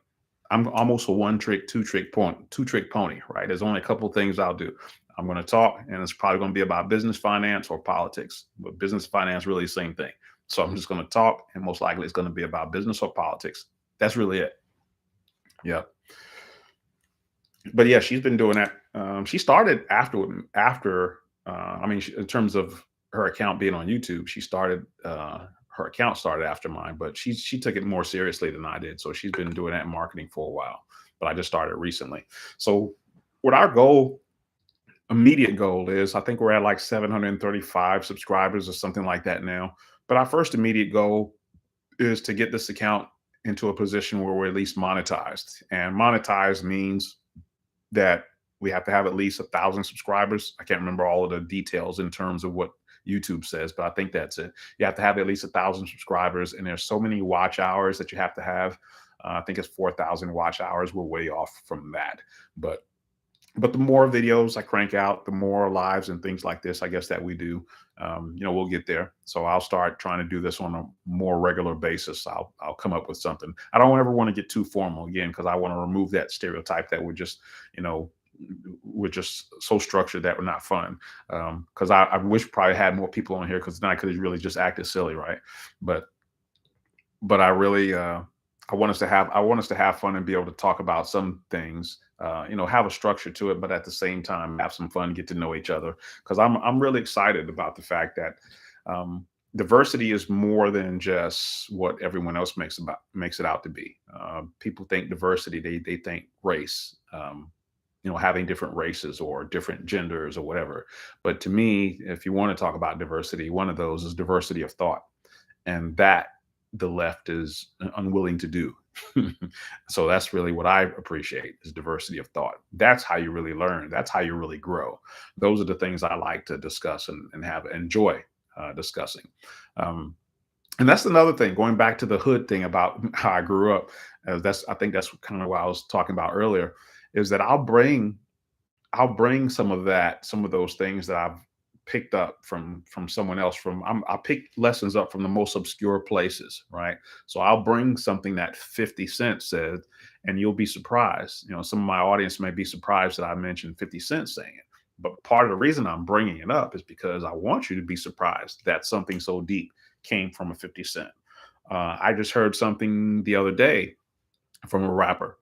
I'm almost a two-trick pony, right? There's only a couple of things I'll do. I'm going to talk, and it's probably going to be about business, finance, or politics. But business, finance, really the same thing. So I'm just going to talk, and most likely it's going to be about business or politics. That's really it. Yeah. But yeah, she's been doing that. She started after. I mean, in terms of her account being on YouTube, she started. Her account started after mine, but she took it more seriously than I did. So she's been doing that in marketing for a while. But I just started recently. So what our goal, immediate goal is, I think we're at like 735 subscribers or something like that now. But our first immediate goal is to get this account into a position where we're at least monetized. And monetized means that we have to have at least 1,000 subscribers. I can't remember all of the details in terms of what YouTube says, but I think that's it. You have to have at least 1,000 subscribers, and there's so many watch hours that you have to have. I think it's 4,000 watch hours. We're way off from that, but the more videos I crank out, the more lives and things like this, I guess, that we do, we'll get there. So I'll start trying to do this on a more regular basis. I'll come up with something. I don't ever want to get too formal again, because I want to remove that stereotype that you know, we're just so structured that we're not fun. Because I wish probably had more people on here, because then I could have really just acted silly, right? But I really I want us to have fun and be able to talk about some things, have a structure to it, but at the same time have some fun, get to know each other. Because I'm really excited about the fact that diversity is more than just what everyone else makes it out to be. People think diversity, they think race, having different races or different genders or whatever. But to me, if you want to talk about diversity, one of those is diversity of thought, and that the left is unwilling to do. So that's really what I appreciate, is diversity of thought. That's how you really learn. That's how you really grow. Those are the things I like to discuss and have enjoy discussing. Um, and that's another thing, going back to the hood thing about how I grew up. I think that's kind of what I was talking about earlier, is that I'll bring some of those things that I've picked up from someone else. I pick lessons up from the most obscure places, right? So I'll bring something that 50 Cent said, and you'll be surprised. Some of my audience may be surprised that I mentioned 50 Cent saying it. But part of the reason I'm bringing it up is because I want you to be surprised that something so deep came from a 50 Cent. I just heard something the other day from a rapper.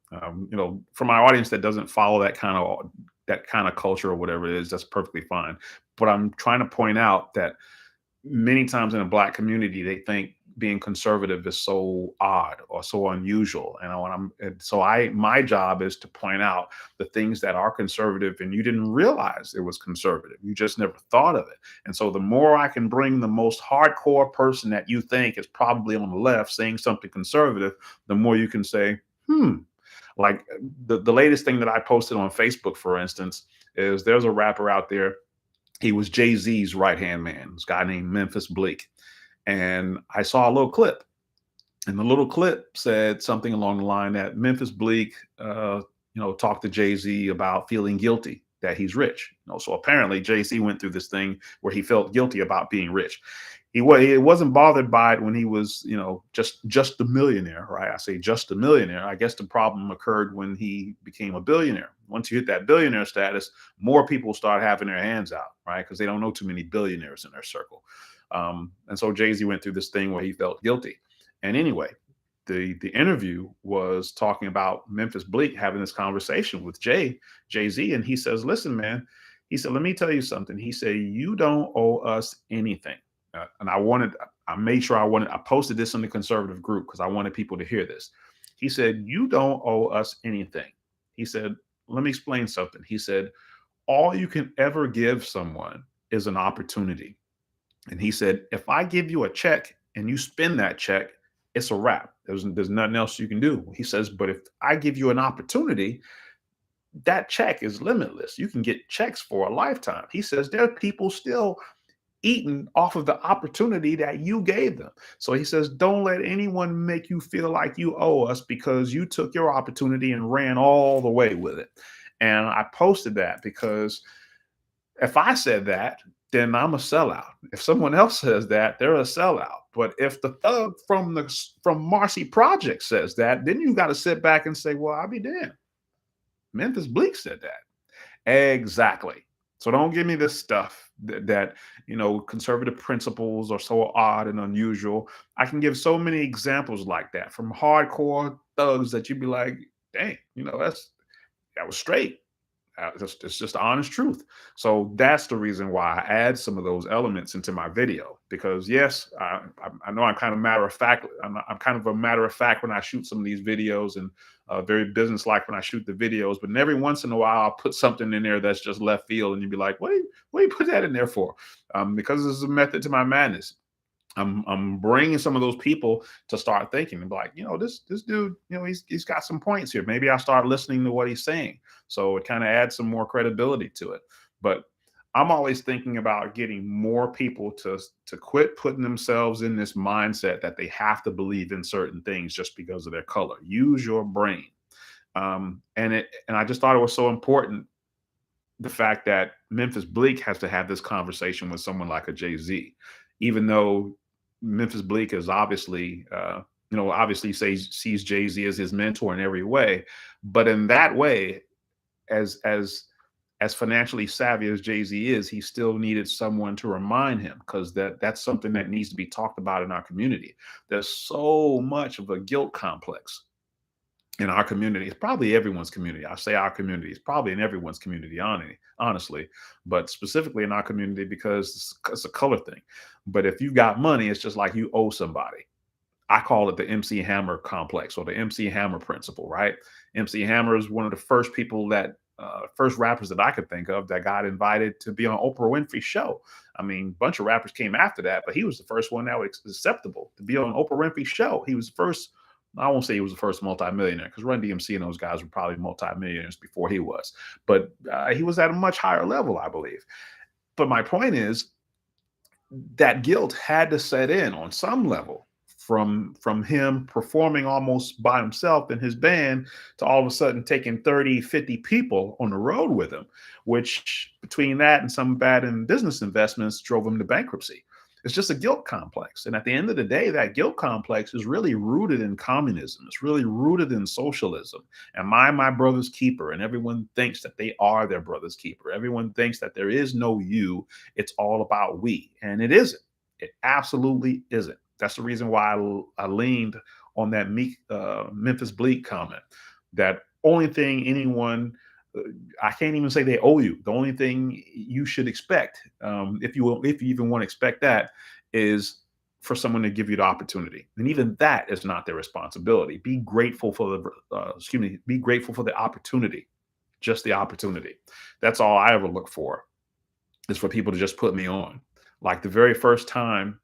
For my audience that doesn't follow that kind of culture or whatever it is, that's perfectly fine. But I'm trying to point out that many times in the Black community, they think being conservative is so odd or so unusual. My job is to point out the things that are conservative, and you didn't realize it was conservative. You just never thought of it. And so the more I can bring the most hardcore person that you think is probably on the left saying something conservative, the more you can say, like the latest thing that I posted on Facebook, for instance, is there's a rapper out there. He was Jay-Z's right-hand man, this guy named Memphis Blake. And I saw a little clip, and the little clip said something along the line that Memphis Blake, talked to Jay-Z about feeling guilty that he's rich. So apparently Jay-Z went through this thing where he felt guilty about being rich. He wasn't bothered by it when he was, just a millionaire, right? I say just a millionaire. I guess the problem occurred when he became a billionaire. Once you hit that billionaire status, more people start having their hands out, right? Because they don't know too many billionaires in their circle. And so Jay-Z went through this thing where he felt guilty. And anyway, the interview was talking about Memphis Bleak having this conversation with Jay-Z, and he says, "Listen, man," he said, "let me tell you something." He said, "You don't owe us anything." And I posted this in the conservative group because I wanted people to hear this. He said, "You don't owe us anything." He said, "Let me explain something." He said, "All you can ever give someone is an opportunity." And he said, "If I give you a check and you spend that check, it's a wrap. There's nothing else you can do." He says, "But if I give you an opportunity, that check is limitless. You can get checks for a lifetime." He says, "There are people still eating off of the opportunity that you gave them." So he says, "Don't let anyone make you feel like you owe us because you took your opportunity and ran all the way with it." And I posted that because if I said that, then I'm a sellout. If someone else says that, they're a sellout. But if the thug from Marcy Project says that, then you got to sit back and say, "Well, I'll be damned. Memphis Bleak said that." Exactly. So don't give me this stuff that conservative principles are so odd and unusual. I can give so many examples like that from hardcore thugs that you'd be like, dang, that was straight. It's just the honest truth. So that's the reason why I add some of those elements into my video. Because yes, I know I'm kind of matter of fact. I'm kind of a matter of fact when I shoot some of these videos, and very business-like when I shoot the videos. But every once in a while, I'll put something in there that's just left field, and you'd be like, what do you put that in there for?" Because this is a method to my madness. I'm bringing some of those people to start thinking and be like, this dude, he's got some points here. Maybe I'll start listening to what he's saying. So it kind of adds some more credibility to it. But I'm always thinking about getting more people to quit putting themselves in this mindset that they have to believe in certain things just because of their color. Use your brain. And I just thought it was so important, the fact that Memphis Bleak has to have this conversation with someone like a Jay-Z, even though Memphis Bleak is obviously, obviously sees Jay-Z as his mentor in every way, but in that way, as financially savvy as Jay-Z is, he still needed someone to remind him, because that's something that needs to be talked about in our community. There's so much of a guilt complex in our community. It's probably everyone's community. I say our community. It's probably in everyone's community, honestly, but specifically in our community because it's a color thing. But if you got money, it's just like you owe somebody. I call it the MC Hammer complex, or the MC Hammer principle, right? MC Hammer is one of the first people first rappers that I could think of that got invited to be on Oprah Winfrey's show. I mean, a bunch of rappers came after that, but he was the first one that was acceptable to be on Oprah Winfrey's show. He was the first. I won't say he was the first multimillionaire, because Run DMC and those guys were probably multimillionaires before he was, but he was at a much higher level, I believe. But my point is that guilt had to set in on some level, from him performing almost by himself in his band to all of a sudden taking 30, 50 people on the road with him, which between that and some bad business investments drove him to bankruptcy. It's just a guilt complex. And at the end of the day, that guilt complex is really rooted in communism. It's really rooted in socialism. Am I my brother's keeper? And everyone thinks that they are their brother's keeper. Everyone thinks that there is no you. It's all about we. And it isn't. It absolutely isn't. That's the reason why I leaned on that Memphis Bleak comment. That only thing anyone, I can't even say they owe you. The only thing you should expect, if you even want to expect that, is for someone to give you the opportunity. And even that is not their responsibility. Be grateful for be grateful for the opportunity, just the opportunity. That's all I ever look for, is for people to just put me on. Like the very first time,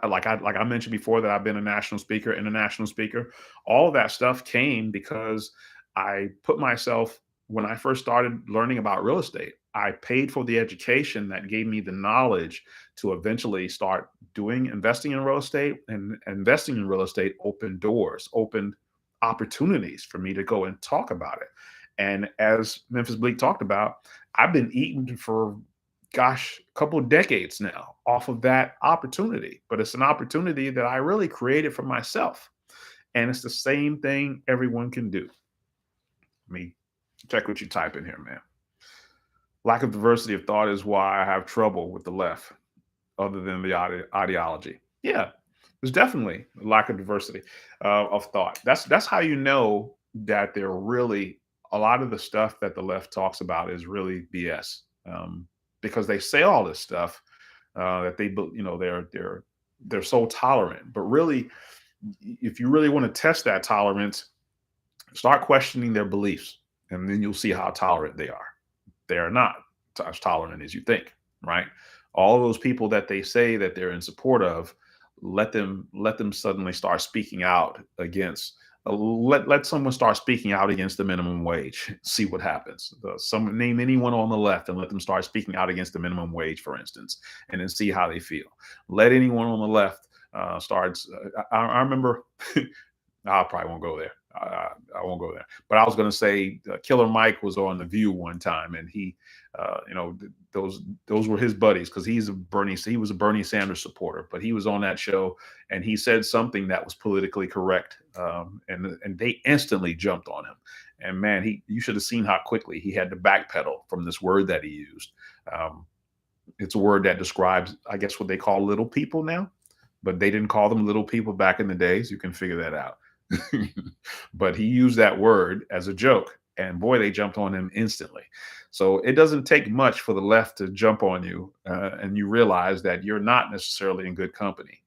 like I mentioned before, that I've been a national speaker, international speaker. All of that stuff came because I put myself, when I first started learning about real estate, I paid for the education that gave me the knowledge to eventually start investing in real estate. And investing in real estate opened doors, opened opportunities for me to go and talk about it. And as Memphis Bleak talked about, I've been eating for, gosh, a couple of decades now off of that opportunity. But it's an opportunity that I really created for myself. And it's the same thing everyone can do. I mean, check what you type in here, man. Lack of diversity of thought is why I have trouble with the left, other than the ideology. Yeah, there's definitely a lack of diversity of thought. That's how you know that they're really, a lot of the stuff that the left talks about is really BS, because they say all this stuff that they're so tolerant. But really, if you really want to test that tolerance, start questioning their beliefs, and then you'll see how tolerant they are. They are not as tolerant as you think, right? All those people that they say that they're in support of, let them suddenly start speaking out against. Let someone start speaking out against the minimum wage. See what happens. Name anyone on the left and let them start speaking out against the minimum wage, for instance, and then see how they feel. Let anyone on the left starts. I remember. I probably won't go there. I won't go there. But I was going to say, Killer Mike was on The View one time, and he, those were his buddies, because he was a Bernie Sanders supporter. But he was on that show, and he said something that was politically correct, and they instantly jumped on him. And man, you should have seen how quickly he had to backpedal from this word that he used. It's a word that describes, I guess, what they call little people now, but they didn't call them little people back in the days. You can figure that out. But he used that word as a joke, and boy, they jumped on him instantly. So it doesn't take much for the left to jump on you, and you realize that you're not necessarily in good company.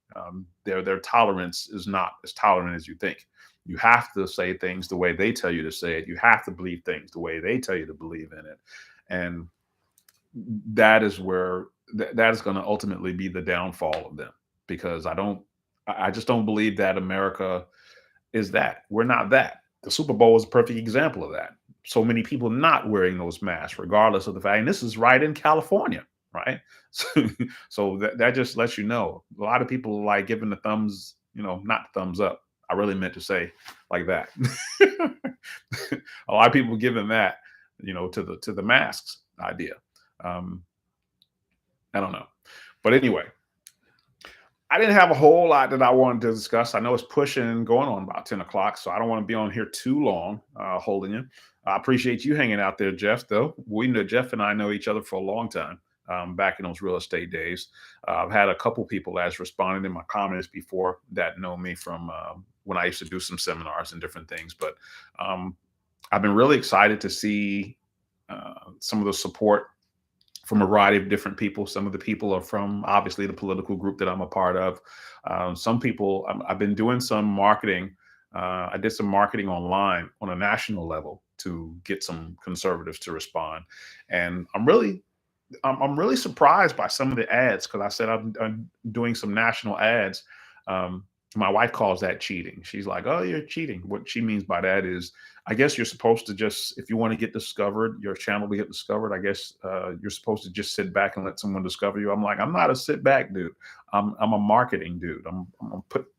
Their tolerance is not as tolerant as you think. You have to say things the way they tell you to say it. You have to believe things the way they tell you to believe in it, and that is where that is going to ultimately be the downfall of them. Because I just don't believe that America is that. We're not that. The Super Bowl is a perfect example of that. So many people not wearing those masks, regardless of the fact. And this is right in California, right? So, so that just lets you know. A lot of people like giving the thumbs, not thumbs up. I really meant to say like that. A lot of people giving that, to the masks idea. Um, I don't know, but anyway, I didn't have a whole lot that I wanted to discuss. I know it's pushing, going on about 10 o'clock, so I don't want to be on here too long, holding you. I appreciate you hanging out there, Jeff, though. Jeff and I know each other for a long time, back in those real estate days. I've had a couple people that's responded in my comments before that know me from when I used to do some seminars and different things. But I've been really excited to see some of the support from a variety of different people. Some of the people are from obviously the political group that I'm a part of. Some people, I've been doing some marketing. I did some marketing online on a national level to get some conservatives to respond, and I'm really surprised by some of the ads, because I said I'm doing some national ads. Um, my wife calls that cheating. She's like, "Oh, you're cheating." What she means by that is, I guess you're supposed to just, if you want to get discovered, your channel to get discovered, I guess you're supposed to just sit back and let someone discover you. I'm like, I'm not a sit back dude. I'm a marketing dude. I'm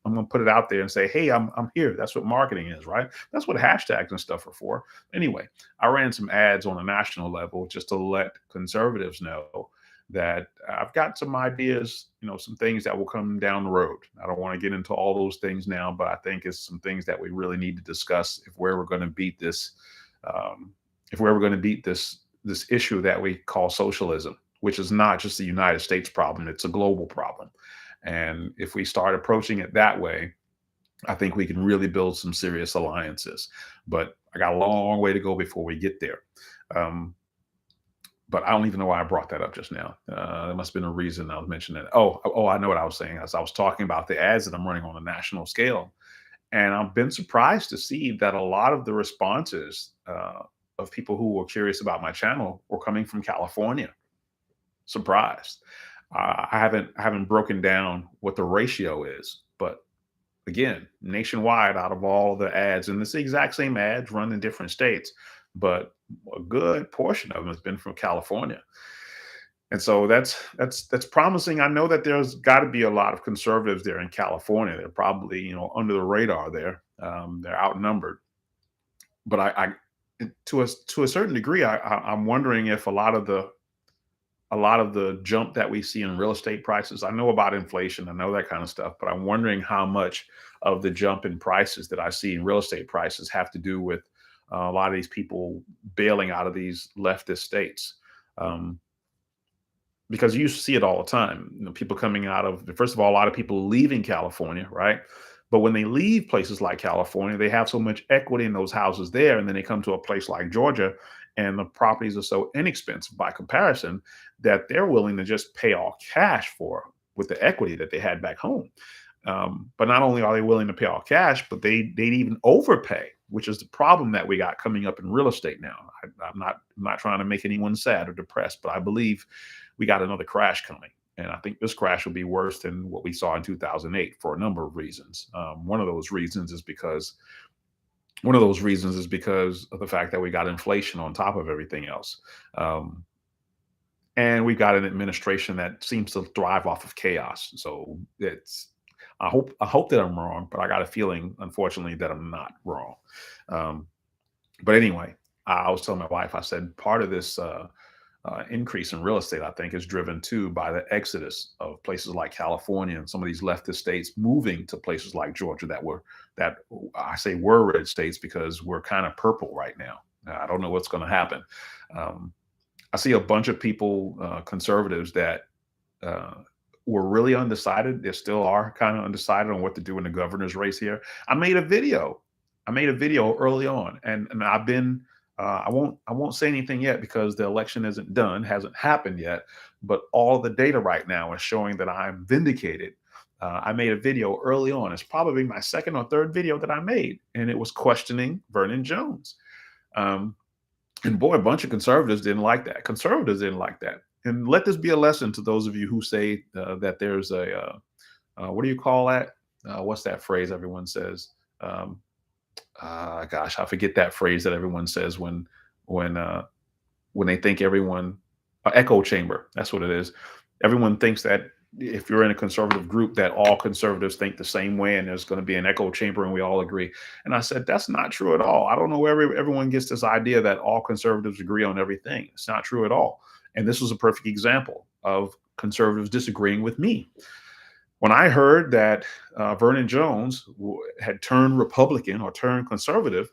gonna put it out there and say, hey, I'm here. That's what marketing is, right? That's what hashtags and stuff are for. Anyway, I ran some ads on a national level just to let conservatives know that I've got some ideas, some things that will come down the road. I don't want to get into all those things now, but I think it's some things that we really need to discuss if we're ever going to beat this, if we're ever going to beat this issue that we call socialism, which is not just a United States problem; it's a global problem. And if we start approaching it that way, I think we can really build some serious alliances. But I got a long way to go before we get there. But I don't even know why I brought that up just now. There must have been a reason I was mentioning it. Oh, I know what I was saying. As I was talking about the ads that I'm running on a national scale, and I've been surprised to see that a lot of the responses of people who were curious about my channel were coming from California. Surprised. I haven't broken down what the ratio is, but again, nationwide, out of all the ads, and it's the exact same ads run in different states, but a good portion of them has been from California. And so that's promising. I know that there's got to be a lot of conservatives there in California. They're probably, under the radar there. They're outnumbered. But I to a certain degree, I'm wondering if a lot of the jump that we see in real estate prices. I know about inflation, I know that kind of stuff, but I'm wondering how much of the jump in prices that I see in real estate prices have to do with a lot of these people bailing out of these leftist states. Um, because you see it all the time. People coming out of, first of all, a lot of people leaving California, right? But when they leave places like California, they have so much equity in those houses there, and then they come to a place like Georgia, and the properties are so inexpensive by comparison that they're willing to just pay all cash for with the equity that they had back home. But not only are they willing to pay all cash, but they'd even overpay, which is the problem that we got coming up in real estate now. I'm not trying to make anyone sad or depressed, but I believe we got another crash coming. And I think this crash will be worse than what we saw in 2008 for a number of reasons. One of those reasons is because of the fact that we got inflation on top of everything else. And we've got an administration that seems to thrive off of chaos. So I hope that I'm wrong, but I got a feeling, unfortunately, that I'm not wrong. But anyway, I was telling my wife, I said, part of this increase in real estate, I think, is driven too by the exodus of places like California and some of these leftist states moving to places like Georgia that I say were red states because we're kind of purple right now. I don't know what's going to happen. I see a bunch of people, conservatives, that were really undecided, they still are kind of undecided on what to do in the governor's race here. I made a video. I made a video early on, and I've been. I won't say anything yet because the election isn't done, hasn't happened yet. But all the data right now is showing that I'm vindicated. I made a video early on. It's probably my second or third video that I made, and it was questioning Vernon Jones. Um, and boy, a bunch of conservatives didn't like that. Conservatives didn't like that. And let this be a lesson to those of you who say that there's what do you call that? What's that phrase everyone says? Um, Gosh, I forget that phrase that everyone says when uh, when they think everyone echo chamber. That's what it is. Everyone thinks that if you're in a conservative group, that all conservatives think the same way, and there's going to be an echo chamber, and we all agree. And I said that's not true at all. I don't know where everyone gets this idea that all conservatives agree on everything. It's not true at all. And this was a perfect example of conservatives disagreeing with me. When I heard that Vernon Jones had turned Republican or turned conservative,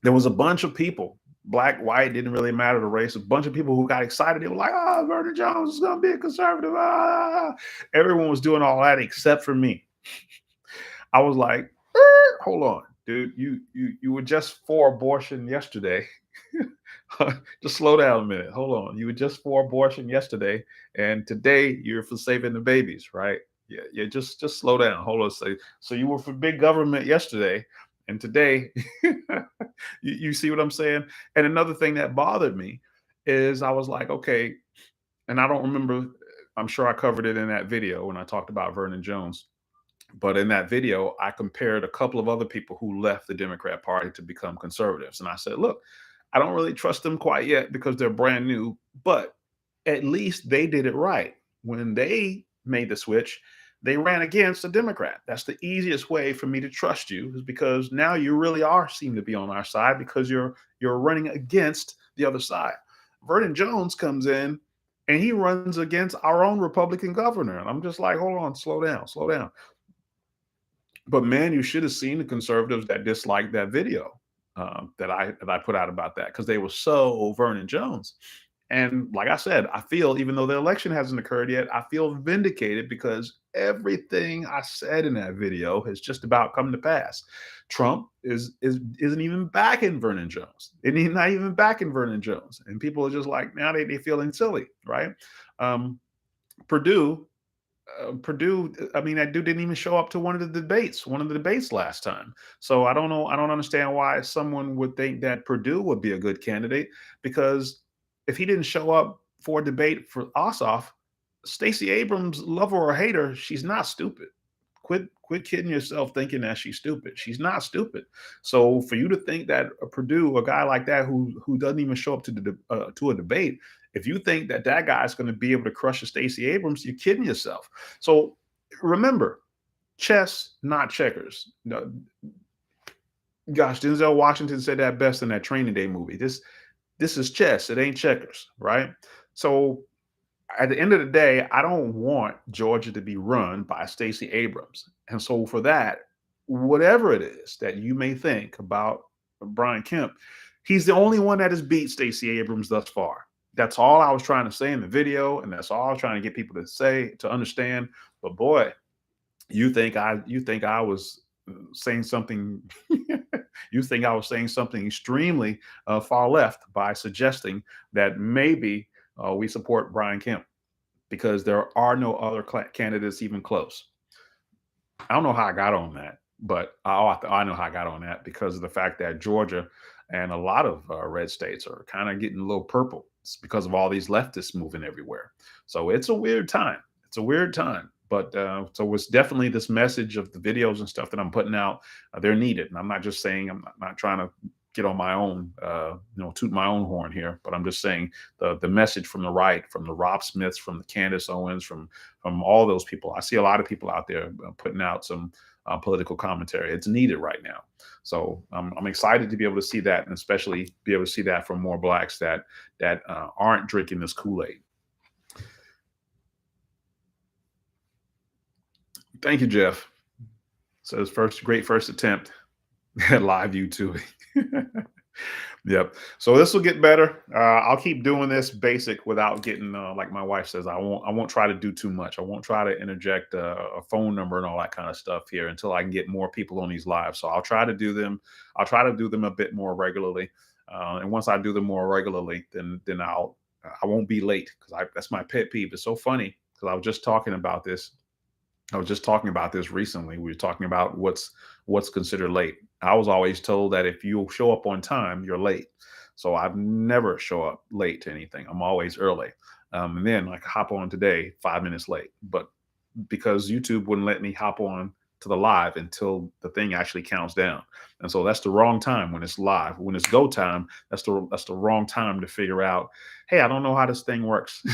there was a bunch of people, black, white, didn't really matter the race, a bunch of people who got excited. They were like, oh, Vernon Jones is going to be a conservative. Ah. Everyone was doing all that except for me. I was like, hold on, dude. You were just for abortion yesterday. Just slow down a minute. Hold on. You were just for abortion yesterday, and today you're for saving the babies, right? Yeah. Just slow down. Hold on. So you were for big government yesterday, and today, you see what I'm saying? And another thing that bothered me is I was like, okay, and I don't remember. I'm sure I covered it in that video when I talked about Vernon Jones. But in that video, I compared a couple of other people who left the Democrat Party to become conservatives. And I said, look, I don't really trust them quite yet because they're brand new, but at least they did it right. When they made the switch, they ran against a Democrat. That's the easiest way for me to trust you, is because now you really are seem to be on our side because you're running against the other side. Vernon Jones comes in and he runs against our own Republican governor. And I'm just like, hold on, slow down, slow down. But man, you should have seen the conservatives that disliked that video that I put out about that because they were so Vernon Jones. And like I said, I feel even though the election hasn't occurred yet, I feel vindicated because everything I said in that video has just about come to pass. Trump isn't even backing Vernon Jones. And he's not even backing Vernon Jones. And people are just like, now they feeling silly, right? Um, Purdue Purdue, I mean, that dude didn't even show up to one of the debates last time. So I don't know. I don't understand why someone would think that Purdue would be a good candidate because if he didn't show up for a debate for Ossoff, Stacey Abrams, lover or hater, she's not stupid. Quit kidding yourself thinking that she's stupid. She's not stupid. So for you to think that Purdue, a guy like that who doesn't even show up to a debate, if you think that that guy's going to be able to crush a Stacey Abrams, you're kidding yourself. So remember, chess, not checkers. No, gosh, Denzel Washington said that best in that Training Day movie. This is chess. It ain't checkers, right? So at the end of the day, I don't want Georgia to be run by Stacey Abrams. And so for that, whatever it is that you may think about Brian Kemp, he's the only one that has beat Stacey Abrams thus far. That's all I was trying to say in the video, and that's all I was trying to get people to understand. But boy, you think I was saying something you think I was saying something extremely far left by suggesting that maybe we support Brian Kemp because there are no other candidates even close. I don't know how I got on that, but I know how I got on that because of the fact that Georgia and a lot of red states are kind of getting a little purple. It's because of all these leftists moving everywhere. So it's a weird time. It's a weird time. But so it's definitely this message of the videos and stuff that I'm putting out. They're needed. And I'm not just saying, I'm not trying to get on my own, toot my own horn here, but I'm just saying the message from the right, from the Rob Smiths, from the Candace Owens, from all those people. I see a lot of people out there putting out some political commentary. It's needed right now. So I'm excited to be able to see that, and especially be able to see that from more blacks that aren't drinking this Kool-Aid. Thank you, Jeff. So his great first attempt at live YouTubing. Yep. So this will get better. I'll keep doing this basic without getting like my wife says. I won't try to do too much. I won't try to interject a phone number and all that kind of stuff here until I can get more people on these lives. So I'll try to do them. I'll try to do them a bit more regularly. And once I do them more regularly, then I won't be late because that's my pet peeve. It's so funny because I was just talking about this. I was just talking about this recently. We were talking about what's considered late. I was always told that if you show up on time, you're late. So I've never show up late to anything. I'm always early. And then like hop on today, 5 minutes late. But because YouTube wouldn't let me hop on to the live until the thing actually counts down. And so that's the wrong time when it's live. When it's go time, that's the wrong time to figure out, hey, I don't know how this thing works.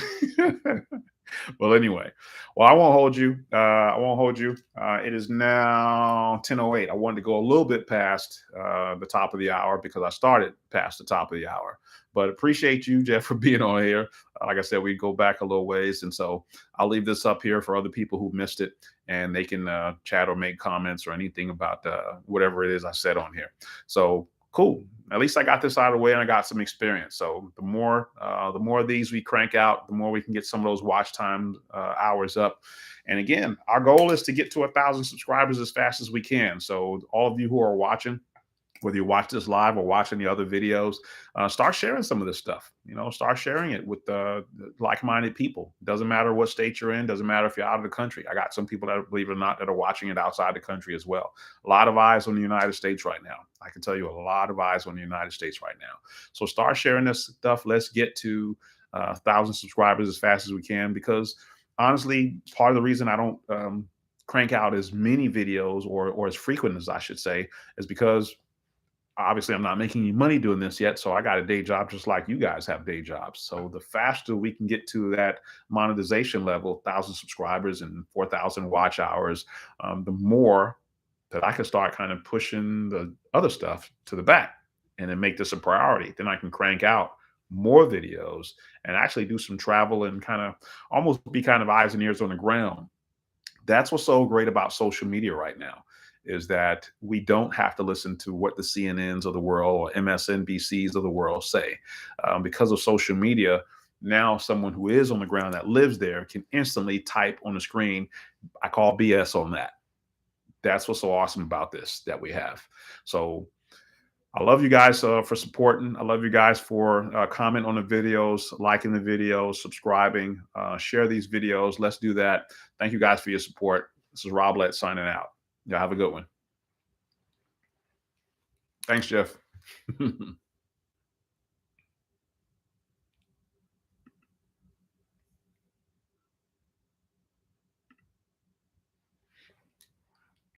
Well, anyway, well, I won't hold you. I won't hold you. It is now 10:08. I wanted to go a little bit past the top of the hour because I started past the top of the hour. But appreciate you, Jeff, for being on here. Like I said, we go back a little ways, and so I'll leave this up here for other people who missed it, and they can chat or make comments or anything about whatever it is I said on here. So cool. At least I got this out of the way and I got some experience. So the more of these we crank out, the more we can get some of those watch time hours up. And again, our goal is to get to 1,000 subscribers as fast as we can. So all of you who are watching, whether you watch this live or watch any other videos, start sharing some of this stuff. Start sharing it with like-minded people. Doesn't matter what state you're in. Doesn't matter if you're out of the country. I got some people that, believe it or not, that are watching it outside the country as well. A lot of eyes on the United States right now. I can tell you a lot of eyes on the United States right now. So start sharing this stuff. Let's get to 1,000 subscribers as fast as we can, because honestly, part of the reason I don't crank out as many videos or as frequent as I should say is because obviously I'm not making any money doing this yet. So I got a day job just like you guys have day jobs. So the faster we can get to that monetization level, 1,000 subscribers and 4,000 watch hours, the more that I can start kind of pushing the other stuff to the back and then make this a priority. Then I can crank out more videos and actually do some travel and kind of almost be kind of eyes and ears on the ground. That's what's so great about social media right now, is that we don't have to listen to what the CNNs of the world or MSNBCs of the world say. Because of social media, now someone who is on the ground that lives there can instantly type on the screen, I call BS on that. That's what's so awesome about this that we have. So I love you guys for supporting. I love you guys for comment on the videos, liking the videos, subscribing, share these videos. Let's do that. Thank you guys for your support. This is Rob Lett signing out. Yeah, have a good one. Thanks, Jeff.